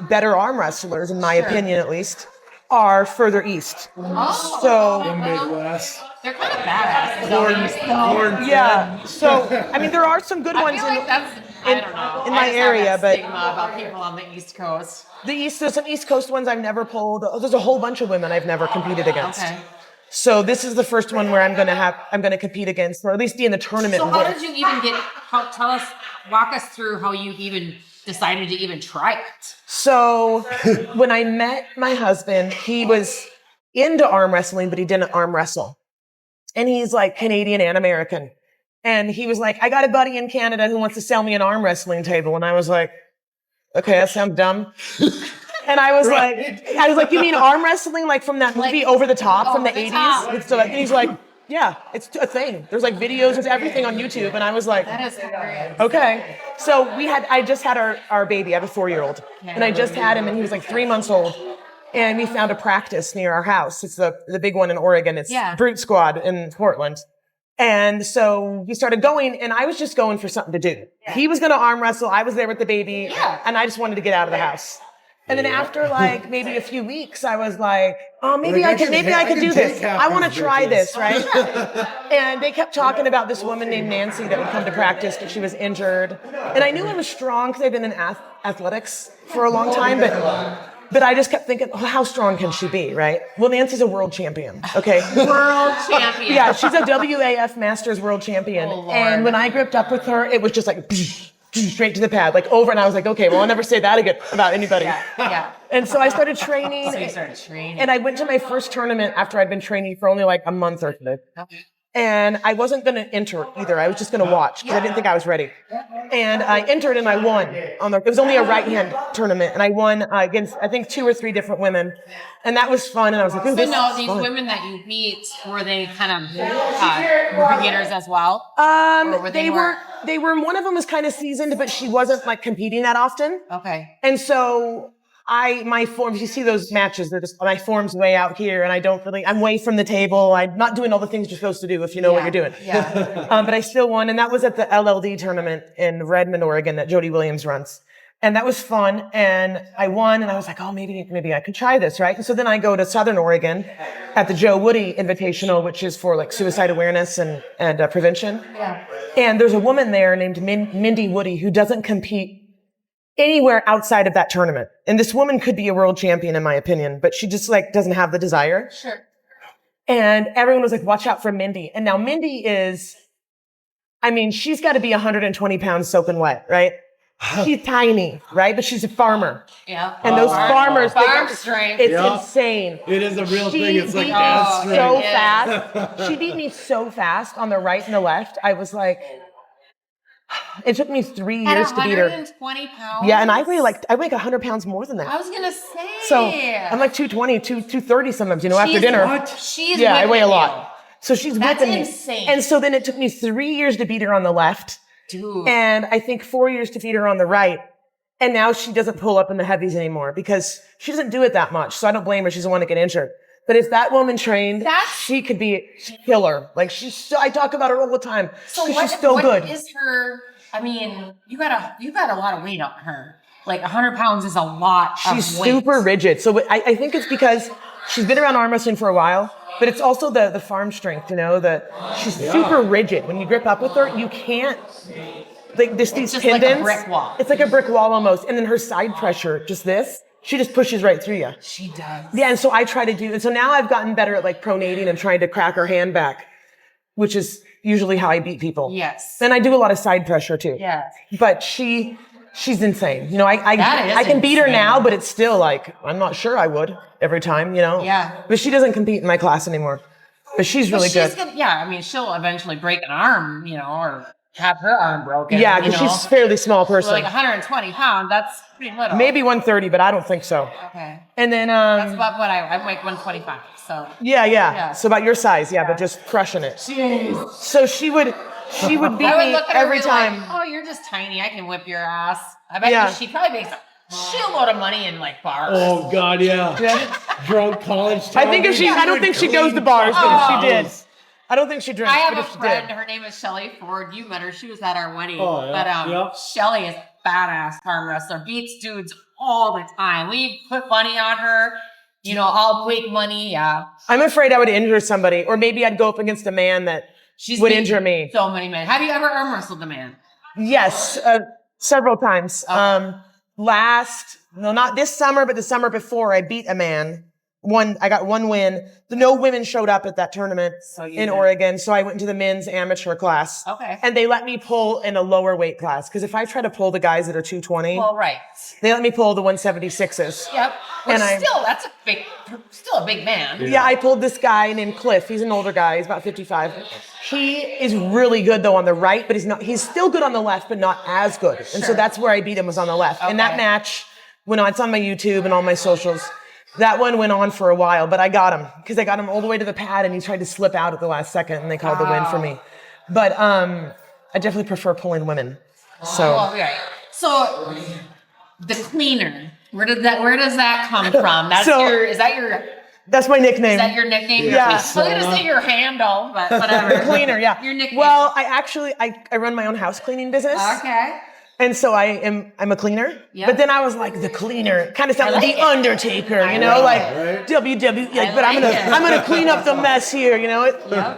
better arm wrestlers, in my opinion at least, are further east. Oh, so The Midwest. they're kind of badass. Yeah. So I mean, there are some good ones I don't know. in my area, but stigma about people on the East Coast. There's some East Coast ones I've never pulled. There's a whole bunch of women I've never competed against. Okay. So this is the first one where I'm gonna compete against, or at least be in the tournament. So how did you even walk us through how you even decided to even try it? So when I met my husband, he was into arm wrestling, but he didn't arm wrestle. And he's like Canadian and American. And he was like, I got a buddy in Canada who wants to sell me an arm wrestling table. And I was like, okay, that sounds dumb. And I was like, you mean arm wrestling, like from that movie Over the Top from the 80s? So and he's like, yeah, it's a thing. There's like videos, there's everything on YouTube. And I was like, that is hilarious. Okay. So I just had our baby. I have a 4-year-old. And I just had him and he was like 3 months old. And we found a practice near our house. It's the big one in Oregon. It's Brute Squad in Portland. And so we started going, and I was just going for something to do. He was going to arm wrestle. I was there with the baby, and I just wanted to get out of the house. And then after like maybe a few weeks, I was like, oh, maybe I could do this. I want to try this, right? And they kept talking about this woman named Nancy that would come to practice, but she was injured. And I knew I was strong because I've been in athletics for a long time, but I just kept thinking, oh, how strong can she be, right? Well, Nancy's a world champion, okay? World champion. Yeah, she's a WAF Masters world champion. Oh, Lord. And when I gripped up with her, it was just like straight to the pad, like over. And I was like, okay, well, I'll never say that again about anybody. Yeah. And so I started training. So you started training. And I went to my first tournament after I'd been training for only like a month or so. Okay. And I wasn't going to enter either. I was just going to watch because I didn't think I was ready. And I entered and I won. It was only a right hand tournament. And I won against, I think, 2 or 3 different women. And that was fun. And I was like, ooh, this is these fun. women that you beat, were they kind of beginners as well? They were, one of them was kind of seasoned, but she wasn't like competing that often. Okay. And so my forms, you see those matches, they're just, my form's way out here and I'm way from the table. I'm not doing all the things you're supposed to do if you know what you're doing. Yeah. But I still won. And that was at the LLD tournament in Redmond, Oregon that Jody Williams runs. And that was fun. And I won and I was like, oh, maybe I could try this, right? And so then I go to Southern Oregon at the Joe Woody Invitational, which is for like suicide awareness and prevention. Yeah. And there's a woman there named Mindy Woody who doesn't compete anywhere outside of that tournament. And this woman could be a world champion in my opinion, but she just like doesn't have the desire. Sure. And everyone was like, watch out for Mindy. And now Mindy is, I mean, she's got to be 120 pounds soaking wet, right? She's tiny, right? But she's a farmer. Yeah. And those farmers, farm strength. it's insane. It is a real thing. It's like beat dad's me strength. so fast. She beat me so fast on the right and the left. I was like, it took me 3 years to beat her. 120 pounds? Yeah, and I weigh like 100 pounds more than that. I was going to say. So I'm like 220, 230 sometimes, you know, after She's- dinner. What? She's Yeah, I weigh a whipping lot. So she's That's whipping me. insane. And so then it took me 3 years to beat her on the left. Dude. And I think 4 years to beat her on the right. And now she doesn't pull up in the heavies anymore because she doesn't do it that much. So I don't blame her. She's the one to get injured. But if that woman trained, she could be a killer. Like I talk about her all the time because she's so good. What is her? I mean, you got a lot of weight on her. Like 100 pounds is a lot. She's of weight. super rigid. So I think it's because she's been around arm wrestling for a while, but it's also the farm strength, you know, she's super rigid. When you grip up with her, you can't, like these just tendons. like a brick wall. It's like a brick wall almost. And then her side pressure, she just pushes right through you. She does. Yeah, and so I try to do, and so now I've gotten better at like pronating and trying to crack her hand back, which is usually how I beat people. Yes. And I do a lot of side pressure too. Yes. But she's insane. You know, I That is can beat her insane. now, but it's still like, I'm not sure I would every time, you know? Yeah. But she doesn't compete in my class anymore. But she's really good. Yeah, I mean, she'll eventually break an arm, you know, or have her arm broken. Yeah, you because know? she's a fairly small person. Like 120 pounds, that's pretty little. Maybe 130, but I don't think so. Okay. And then, That's about what I'm like 125, so. yeah. So about your size, but just crushing it. Jeez. So she would beat I would me look at her every and be like, time. oh, you're just tiny. I can whip your ass. I bet Yeah. you she probably makes a shitload of money in like bars. Oh God, yeah. Drunk college. I think I don't think she goes to bars, but if she did, I don't think she drinks. I have but a if she friend. did. Her name is Shelly Ford. You met her. She was at our wedding. Oh, yeah. But Yep. Shelly is a badass arm wrestler. Beats dudes all the time. We put money on her. You know, all big money. Yeah. I'm afraid I would injure somebody, or maybe I'd go up against a man that would beat injure me. So many men. Have you ever arm wrestled a man? Yes, several times. Not this summer, but the summer before, I beat a man. I got one win. No women showed up at that tournament in Oregon, so I went into the men's amateur class. Okay. And they let me pull in a lower weight class, because if I try to pull the guys that are 220, Well, right. they let me pull the 176s. Yep. Which And that's still a big man. Yeah, I pulled this guy named Cliff. He's an older guy. He's about 55. He is really good though on the right, but he's still good on the left, but not as good. And so that's where I beat him, was on the left. And that match went on. It's on my YouTube and all my socials. That one went on for a while, but I got him because I got him all the way to the pad and he tried to slip out at the last second and they called the win for me. But I definitely prefer pulling women. So Well, right. So the cleaner. Where does that come from? Is that that's my nickname. Is that your nickname? Yeah. I was gonna say your handle, but whatever. The cleaner, yeah. Your nickname. Well, I run my own house cleaning business. Okay. And so I'm a cleaner. Yep. But then I was like, the cleaner kind of sounds like like the it. Undertaker, you I know, like like WWE. Like, but like it. I'm gonna clean up the mess here, you know.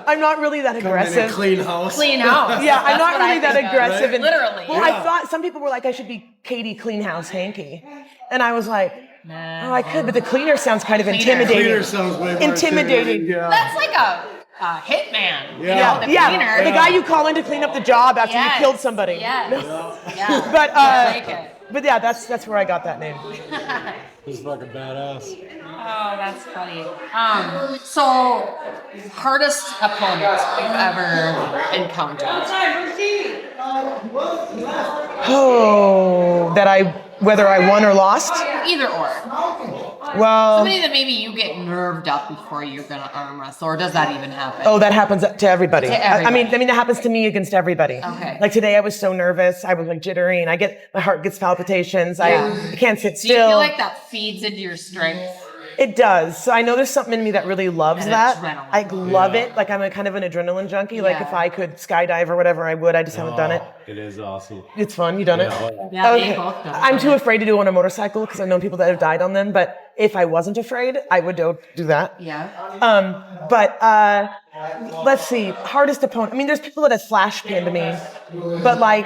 I'm not really that aggressive. Clean house. Clean house. Yeah, I'm That's not what I really that think of. aggressive. And, Literally. Well, I thought some people were like, I should be Katie Cleanhouse Hanke. And I was like, Nah. oh, I could, but the cleaner sounds kind of Cleaner. intimidating. Cleaner sounds way more Intimidating. Yeah. That's like a hitman. Yeah. You know, the cleaner. The guy you call in to clean up the job after you killed somebody. Yes. Yeah. But I like it. but yeah, that's where I got that name. He's fucking badass. Oh, that's funny. So hardest opponent you've ever encountered? Oh, whether I won or lost? Either or. Well, Somebody that maybe you get nerved up before you're gonna arm wrestle, or does that even happen? oh, that happens to everybody. To I mean, everybody. that happens to me against everybody. Okay. Like today, I was so nervous. I was like jittery, and my heart gets palpitations. Yeah. I can't sit Do you still. feel like that feeds into your strength? It does. So I know there's something in me that really loves An that. adrenaline. I love it. Like I'm a kind of an adrenaline junkie. Like Yeah. if I could skydive or whatever, I would. I just haven't done it. It is awesome. It's fun. You done it? Yeah, Okay. they both do. I'm too afraid to do it on a motorcycle because I've known people that have died on them. But if I wasn't afraid, I would do that. Yeah. But let's see. Hardest opponent. I mean, there's people that have flash pinned me, but I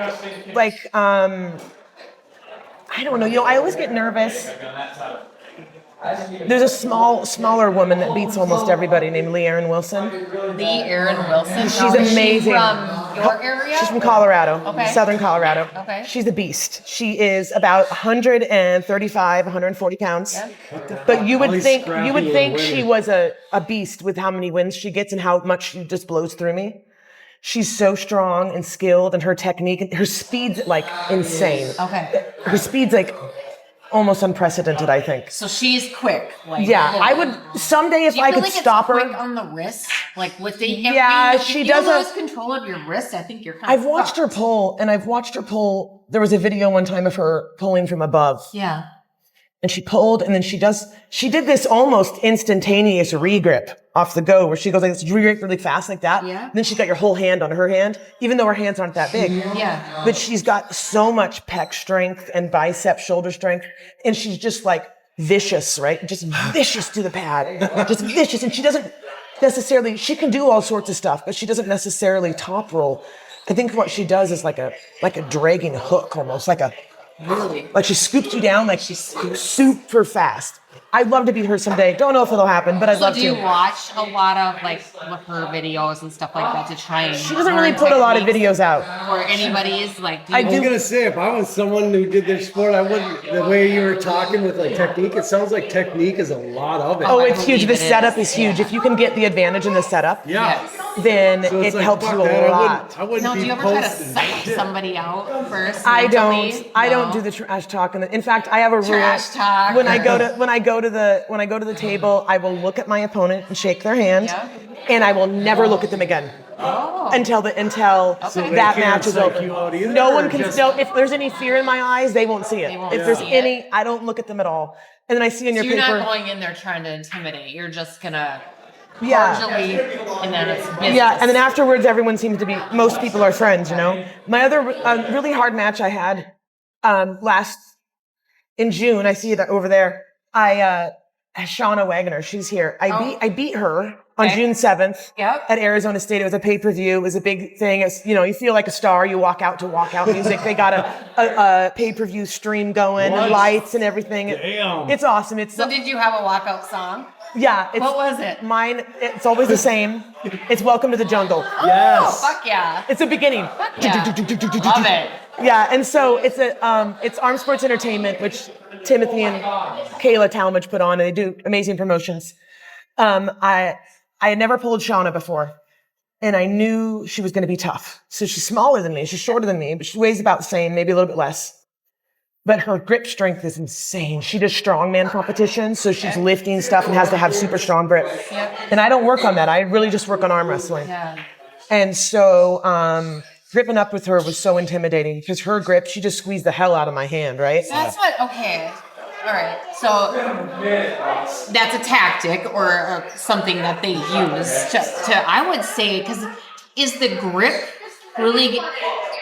don't know. You know, I always get nervous. There's a smaller woman that beats almost everybody named Leah Wilson. Lee Aaron Wilson. She's Now, is amazing. She from your area? She's from Colorado, Okay. Southern Colorado. Okay. She's a beast. She is about 135, 140 pounds. Yeah. But you would Probably think scrappy she and was a beast with how many wins she gets and how much she just blows through me. She's so strong and skilled, and her technique and her speed's like insane. Okay. Her speed's like almost unprecedented, I think. So she's quick. Like, Yeah, I would someday if Do you I feel could like stop it's her. quick on the wrist? Like with the Yeah, if she you doesn't- lose control of your wrist, I think you're kind I've of watched her pull, and I've watched her pull. There was a video one time of her pulling from above, Yeah. and she pulled, and then she did this almost instantaneous regrip off the go, where she goes like this, regrip really fast like that. Yeah. And then she's got your whole hand on her hand, even though her hands aren't that big. Yeah. But she's got so much pec strength and bicep shoulder strength, and she's just like vicious, right? Just vicious to the pad, just vicious. And she doesn't necessarily, she can do all sorts of stuff, but she doesn't necessarily top roll. I think what she does is like a dragging hook almost, Really? like she scoops you down like she's super fast. I'd love to beat her someday. Don't know if it'll happen, but I'd So love do you to. watch a lot of like her videos and stuff like that to try and She doesn't really put a lot of videos out. or anybody's like do I you, I was gonna say, if I was someone who did this sport, I wouldn't. The way you were talking with like technique, it sounds like technique is a lot of it. Oh, I it's huge. believe The it setup is. is huge. Yeah. If you can get the advantage in the setup, yeah. Yes. then So it it's like, helps fuck you a that, lot. I wouldn't Now, do be you ever try to posting psych shit. somebody out first? I mentally? don't No. do the trash talk. In fact, I have a rule. Trash talk. When I go to the table, I will look at my opponent and shake their hand, Yeah. and I will never look at them again Oh. until So they that can't match is psych over. you out either, No or one can just- still. If there's any fear in my eyes, they won't see it. They won't If there's see any, it. I don't look at them at all. And then I see in So your you're paper. not going in there trying to intimidate. You're just gonna Yeah. cordially, and then it's business. Yeah, and then afterwards, everyone seems to be, most people are friends, you know? My other really hard match I had last, in June, I see it over there, Shauna Wagner, she's here. I beat her on Okay. June 7th Yep. at Arizona State. It was a pay-per-view. It was a big thing. It's, you know, you feel like a star. You walk out to walkout music. They got a pay-per-view stream going, What? and lights and everything. Damn. It's awesome. It's So did you have a walkout song? yeah. It's, What was it? Mine, it's always the same. It's Welcome to the Jungle. Oh, Yes. fuck yeah. It's a beginning. Yeah. Love it. Yeah, and so it's Arm Sports Entertainment, which Timothy and Kayla Talmadge put on, and they do amazing promotions. I had never pulled Shauna before, and I knew she was going to be tough. So she's smaller than me, she's shorter than me, but she weighs about the same, maybe a little bit less. But her grip strength is insane. She does strongman competitions, so she's lifting stuff and has to have super strong grip. Yep. And I don't work on that. I really just work on arm wrestling. Yeah. And so gripping up with her was so intimidating because her grip, she just squeezed the hell out of my hand, right? That's what, okay. All right. So that's a tactic or something that they use to I would say, because is the grip really,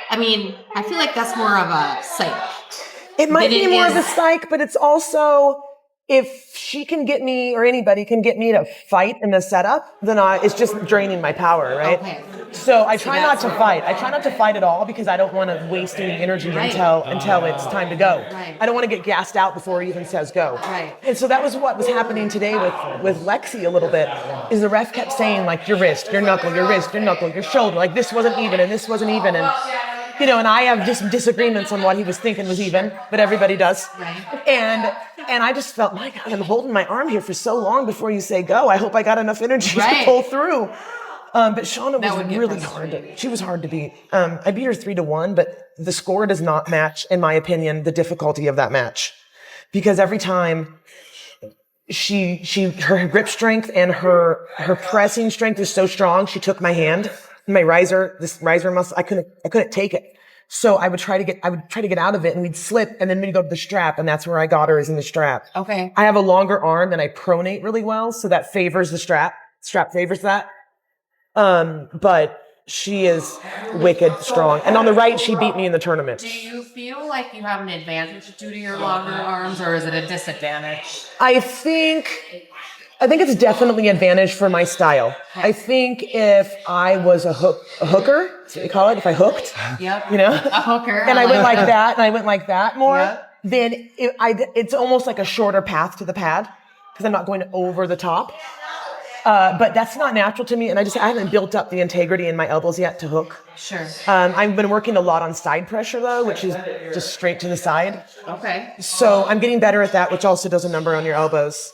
I mean, I feel like that's more of a psych. It might But be it more of a is- psych, but it's also, if she can get me or anybody can get me to fight in the setup, then it's just draining my power, right? Okay. So I try not that's to fight. I try not to fight at all because I don't want to waste any energy Right. until it's time to go. Right. I don't want to get gassed out before he even says go. Right. And so that was what was happening today with Lexi a little bit, is the ref kept saying like your wrist, your knuckle, your wrist, your knuckle, your shoulder, like this wasn't even and this wasn't even, and you know, and I have just disagreements on what he was thinking was even, but everybody does. Right. And I just felt, my God, I'm holding my arm here for so long before you say go. I hope I got enough energy Right. to pull through. But Shauna That would was get really frustrating. hard. She was hard to beat. I beat her 3-1, but the score does not match, in my opinion, the difficulty of that match, because every time her grip strength and her pressing strength is so strong. She took my hand, my riser muscle. I couldn't take it. So I would try to get out of it, and we'd slip, and then we'd go to the strap, and that's where I got her, is in the strap. Okay. I have a longer arm and I pronate really well, so that favors the strap. Strap favors that. But she is wicked strong. And on the right, she beat me in the tournament. Do you feel like you have an advantage due to your longer arms, or is it a disadvantage? I think it's definitely an advantage for my style. I think if I was a hooker, that's what you call it, if I hooked, Yep. you know, A hooker. and I went like that more, Yeah. then it's almost like a shorter path to the pad. because I'm not going over the top. But that's not natural to me, and I haven't built up the integrity in my elbows yet to hook. Sure. I've been working a lot on side pressure though, which is just straight to the side. Okay. So I'm getting better at that, which also does a number on your elbows.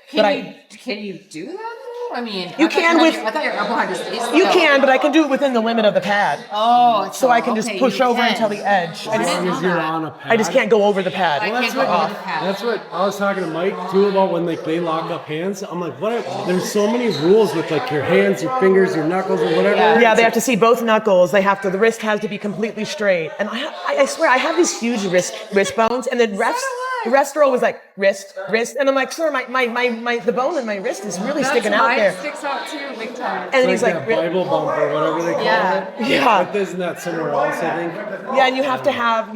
Can you do that though? I mean, You can with- I thought your elbow had to stay still. You can, but I can do it within the limit of the pad. Oh, So I can just okay, push you over can. until the edge. I didn't know You're that. on a pad. I just can't go over the pad. I can't go what- over the pad. That's what I was talking to Mike too about when like they lock up hands. I'm like, there's so many rules with like your hands, your fingers, your knuckles, or whatever. Yeah, they have to see both knuckles. The wrist has to be completely straight. And I swear, I have these huge wrist bones, and the refs are always like wrist, and I'm like, sir, the bone in my wrist is really sticking out there. Mine sticks out too, big time. And he's like, that Bible bump or whatever they call Yeah. it. Yeah. But isn't that somewhere else? I think. yeah, and you have to have,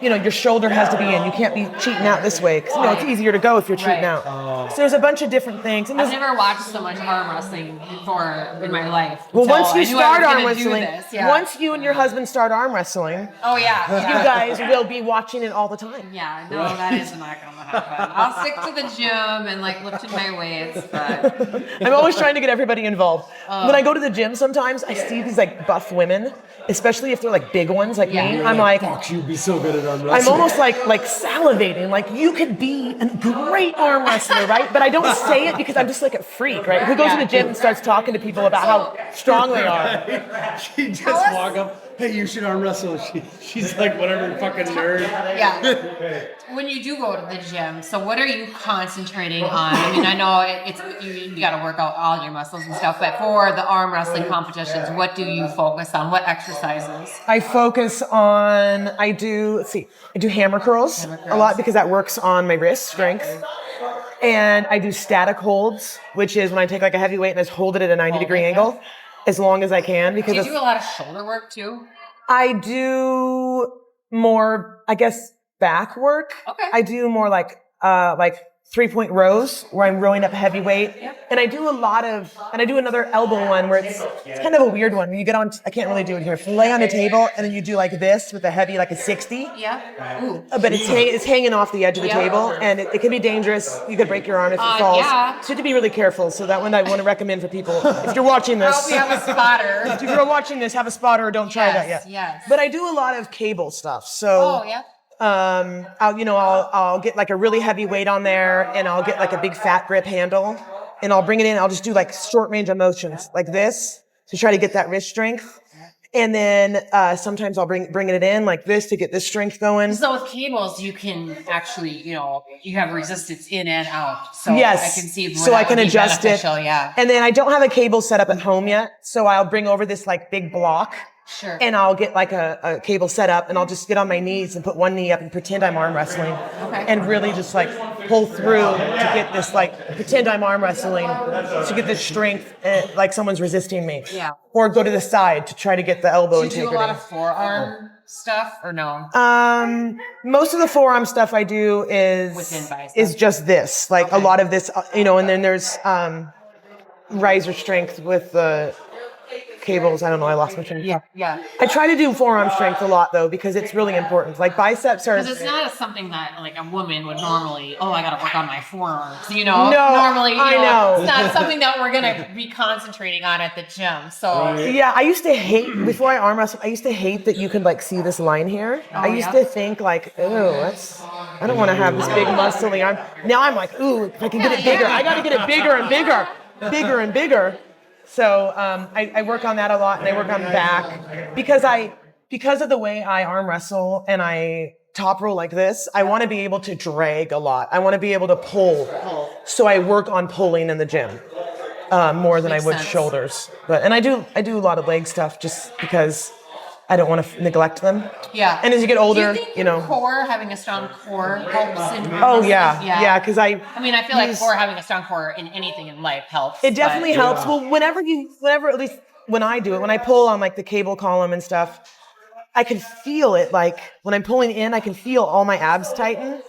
your shoulder has to be in. You can't be cheating out this way, because it's easier to go if you're cheating Right. out. So there's a bunch of different things. And I've there's- never watched so much arm wrestling before in my life. well, until once I you knew I start was arm gonna do wrestling, this, yeah. once you and your husband start arm wrestling, Oh yeah. you guys will be watching it all the time. Yeah, no, that is not gonna happen. I'll stick to the gym and like lifting my weights, but I'm always trying to get everybody involved. When I go to the gym, sometimes I see these like buff women, especially if they're like big ones like me. Yeah. I'm like, Fuck, you'd be so good at arm I'm wrestling. almost like salivating. Like, you could be a great arm wrestler, right? But I don't say it because I'm just like a freak, right? Who goes to the gym and starts talking to people about how strong they are? She just walk up. Hey, you should arm wrestle. She's like whatever fucking nerd. yeah. When you do go to the gym, so what are you concentrating on? I mean, I know it's you got to work out all your muscles and stuff, but for the arm wrestling competitions, what do you focus on? What exercises? I focus on, I do hammer curls a lot because that works on my wrist strength. And I do static holds, which is when I take like a heavy weight and I just hold it at a 90-degree angle as long as I can. Because Do you do a lot of shoulder work too? I do more, I guess, back work. Okay. I do more like 3-point rows where I'm rowing up a heavy weight. And I do another elbow one where it's kind of a weird one. When you get on, I can't really do it here. If you lay on a table and then you do like this with a heavy, like a 60. Yeah. Ooh. But it's hanging off the edge of the table, and it can be dangerous. You could break your arm if it falls. Yeah. So you have to be really careful. So that one I want to recommend for people. If you're watching I this, hope you have a spotter. if you're watching this, have a spotter or don't try that yet. Yes. But I do a lot of cable stuff. So Oh yeah. I'll get like a really heavy weight on there, and I'll get like a big fat grip handle, and I'll bring it in. I'll just do like short range of motions like this to try to get that wrist strength. And then sometimes I'll bring it in like this to get this strength going. So with cables, you can actually, you have resistance in and out. So Yes. I can see. So I can adjust it. Yeah. And then I don't have a cable set up at home yet, so I'll bring over this like big block. Sure. And I'll get like a cable set up, and I'll just get on my knees and put one knee up and pretend I'm arm wrestling. Okay. And really just like pull through to get this like, pretend I'm arm wrestling to get this strength, like someone's resisting me. Yeah. Or go to the side to try to get the elbow Do you do integrity. a lot of forearm stuff or no? Most of the forearm stuff I do Within bicep. is just this, like a lot of this, and then there's riser strength with the cables. I don't know. I lost my train. Yeah. I try to do forearm strength a lot though, because it's really important. Like biceps are. Because it's not something that like a woman would normally. Oh, I got to work on my forearms. No, normally, I know. it's not something that we're gonna be concentrating on at the gym. So Yeah, I used to hate, before I arm wrestled, I used to hate that you could like see this line here. I used to think like, I don't want to have this big muscly arm. Now I'm like, ooh, if I can get it bigger, I got to get it bigger and bigger. So I work on that a lot, and I work on back because of the way I arm wrestle and I top roll like this. I want to be able to drag a lot. I want to be able to pull. So I work on pulling in the gym more than Makes I would sense. shoulders. And I do a lot of leg stuff just because I don't want to neglect them. yeah. And as you get older, do you think your core, having a strong core, helps in? Oh yeah, because I mean, I feel like use- having a strong core in anything in life helps. It definitely but- helps. Well, whenever at least when I do it, when I pull on like the cable column and stuff, I can feel it. Like when I'm pulling in, I can feel all my abs tighten.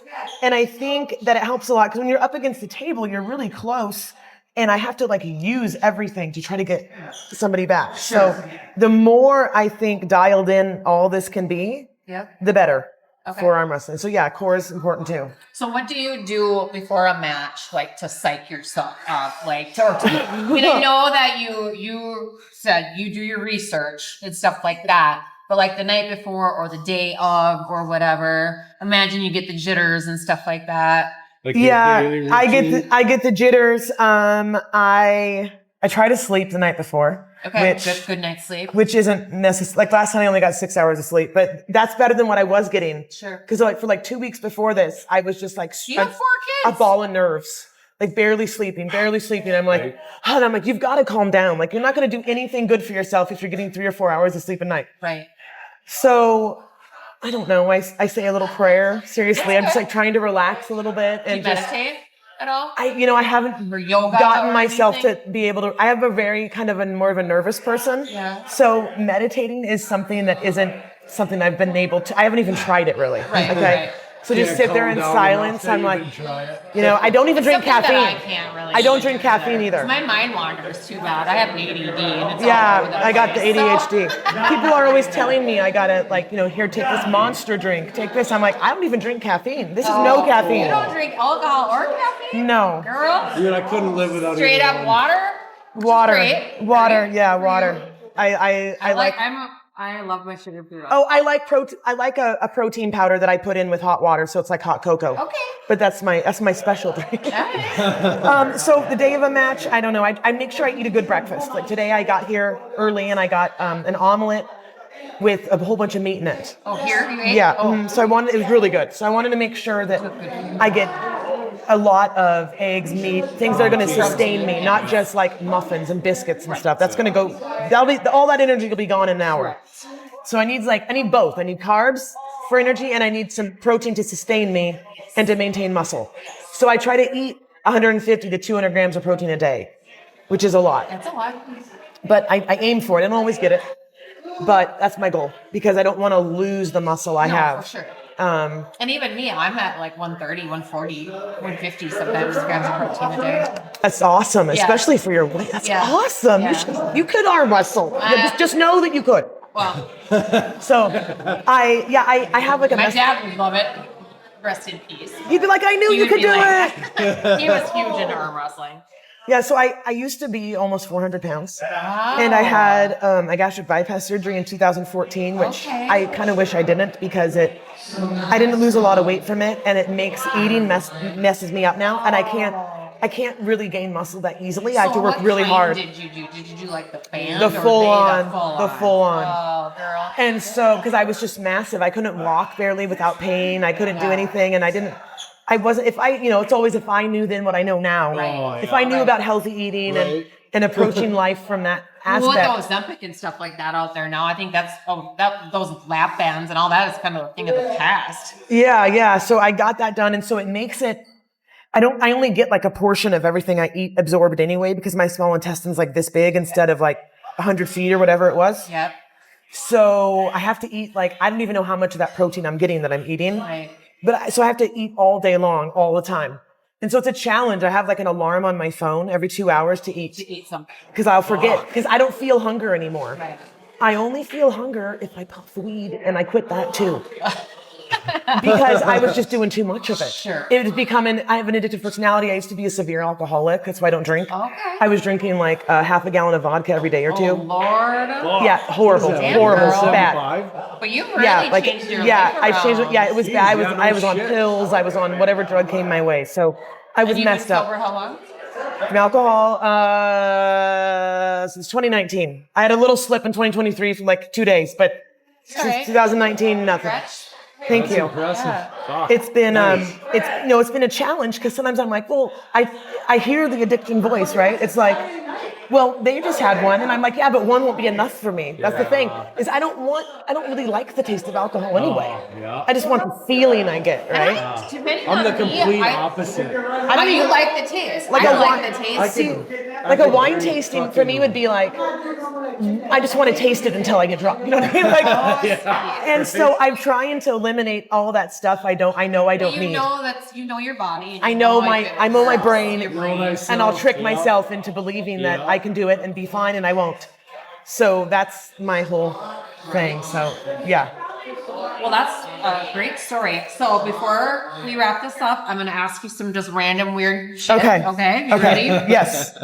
And I think that it helps a lot because when you're up against the table, you're really close. And I have to like use everything to try to get somebody back. So the more I think dialed in all this can be, Yep. the better. for arm wrestling. So yeah, core is important too. So what do you do before a match, like to psych yourself up, like I know that you said you do your research and stuff like that, but like the night before or the day of or whatever, imagine you get the jitters and stuff like that. Like I get the jitters. I try to sleep the night before. Okay, good night's sleep. Which isn't necessary. Like last night, I only got 6 hours of sleep, but that's better than what I was getting. Sure. Because like for like 2 weeks before this, I was just like you have 4 a kids. ball of nerves, like barely sleeping. I'm like, and I'm like, you've got to calm down. Like you're not going to do anything good for yourself if you're getting 3 or 4 hours of sleep a night. Right. So I don't know. I say a little prayer. Seriously, I'm just like trying to relax a little bit and do you meditate at all? I haven't or yoga gotten or myself anything? to be able to. I have a very kind of more of a nervous person. Yeah. So meditating is something that isn't something I've been able to. I haven't even tried it really. Right. Okay. Right. So just sit there in silence. I'm like, I don't even drink Something that caffeine. I can't really. I don't drink caffeine either. My mind wanders too bad. I have ADD. And it's Yeah, all over the I got the place. ADHD. So- People are always telling me I gotta here, take this Monster drink, take this. I'm like, I don't even drink caffeine. This is no caffeine. You don't drink alcohol or caffeine? No. Girl? Dude, I couldn't live without Straight either up one. water? Water. Great. Water. Great. Yeah, Good for water. you. I I love my sugar free. I like protein. I like a protein powder that I put in with hot water, so it's like hot cocoa. Okay. But that's my special drink. Nice. So the day of a match, I don't know. I make sure I eat a good breakfast. Like today, I got here early and I got an omelet with a whole bunch of meat in it. Oh, here you ate? Yeah. Oh. So it was really good. So I wanted to make sure that I get a lot of eggs, meat, things that are going to sustain me, not just like muffins and biscuits and stuff. That's going to go. All that energy will be gone in an hour. So I need both. I need carbs for energy, and I need some protein to sustain me and to maintain muscle. So I try to eat 150 to 200 grams of protein a day, which is a lot. That's a lot. But I aim for it. I don't always get it, but that's my goal because I don't want to lose the muscle I have. For sure. And even me, I'm at like 130, 140, 150 sometimes grams of protein a day. That's awesome, especially for your weight. That's awesome. Yeah. You could arm wrestle. Just know that you could. Well, So I have like a my dad would love it. Rest in peace. He'd be like, I knew He you would could be do like- it. He was huge into arm wrestling. Yeah, so I used to be almost 400 pounds. And I had a gastric bypass surgery in 2014, which I kind of wish I didn't because I didn't lose a lot of weight from it, and it makes eating messes me up now, and I can't really gain muscle that easily. I have to work really hard. What did you do? Did you do like the band? The or full they on. Oh, girl. And so, because I was just massive, I couldn't walk barely without pain. I couldn't do anything, and it's always if I knew then what I know now. Right. If I knew about healthy eating and approaching life from that aspect. Well, with Ozempic and stuff like that out there now, I think those lap bands and all that is kind of a thing of the past. Yeah. So I got that done, and so it makes it. I only get like a portion of everything I eat absorbed anyway because my small intestine's like this big instead of like 100 feet or whatever it was. Yep. So I have to eat I don't even know how much of that protein I'm getting that I'm eating. Right. But so I have to eat all day long, all the time. And so it's a challenge. I have like an alarm on my phone every 2 hours to eat. To eat something. Because I'll forget. Because I don't feel hunger anymore. Right. I only feel hunger if I puff weed, and I quit that too. Because I was just doing too much of it. Sure. It was becoming, I have an addictive personality. I used to be a severe alcoholic. That's why I don't drink. Okay. I was drinking like half a gallon of vodka every day or two. Oh, Lord. Yeah, horrible, Damn, horrible, girl. bad. But you really changed your life I changed it. Yeah, it was Jeez, bad. yeah, no I was on shit. pills. I was on whatever drug came my way. So I was And you've messed been up. sober how long? From alcohol since 2019. I had a little slip in 2023 for like 2 days, but All right. 2019, nothing. Stretch? Thank you. Impressive. Fuck. It's been it's been a challenge because sometimes I'm like, well, I hear the addiction voice, right? It's like, well, they just had one, and I'm like, yeah, but one won't be enough for me. That's the thing is I don't really like the taste of alcohol anyway. yeah. I just want the feeling I get, right? Depending I'm on the me, complete I opposite. don't even like the taste. Like I a like wine- the taste. See, like a wine tasting for me would be like, I just want to taste it until I get drunk. You know what I mean? Like, and so I'm trying to eliminate all that stuff I know I don't you need. you know your body. And I you know like I know my brain, your brain. and I'll trick myself into believing that Yeah. I can do it and be fine, and I won't. So that's my whole thing. So yeah. Well, that's a great story. So before we wrap this up, I'm going to ask you some just random weird shit. Okay. Okay. You Okay. ready? Yes.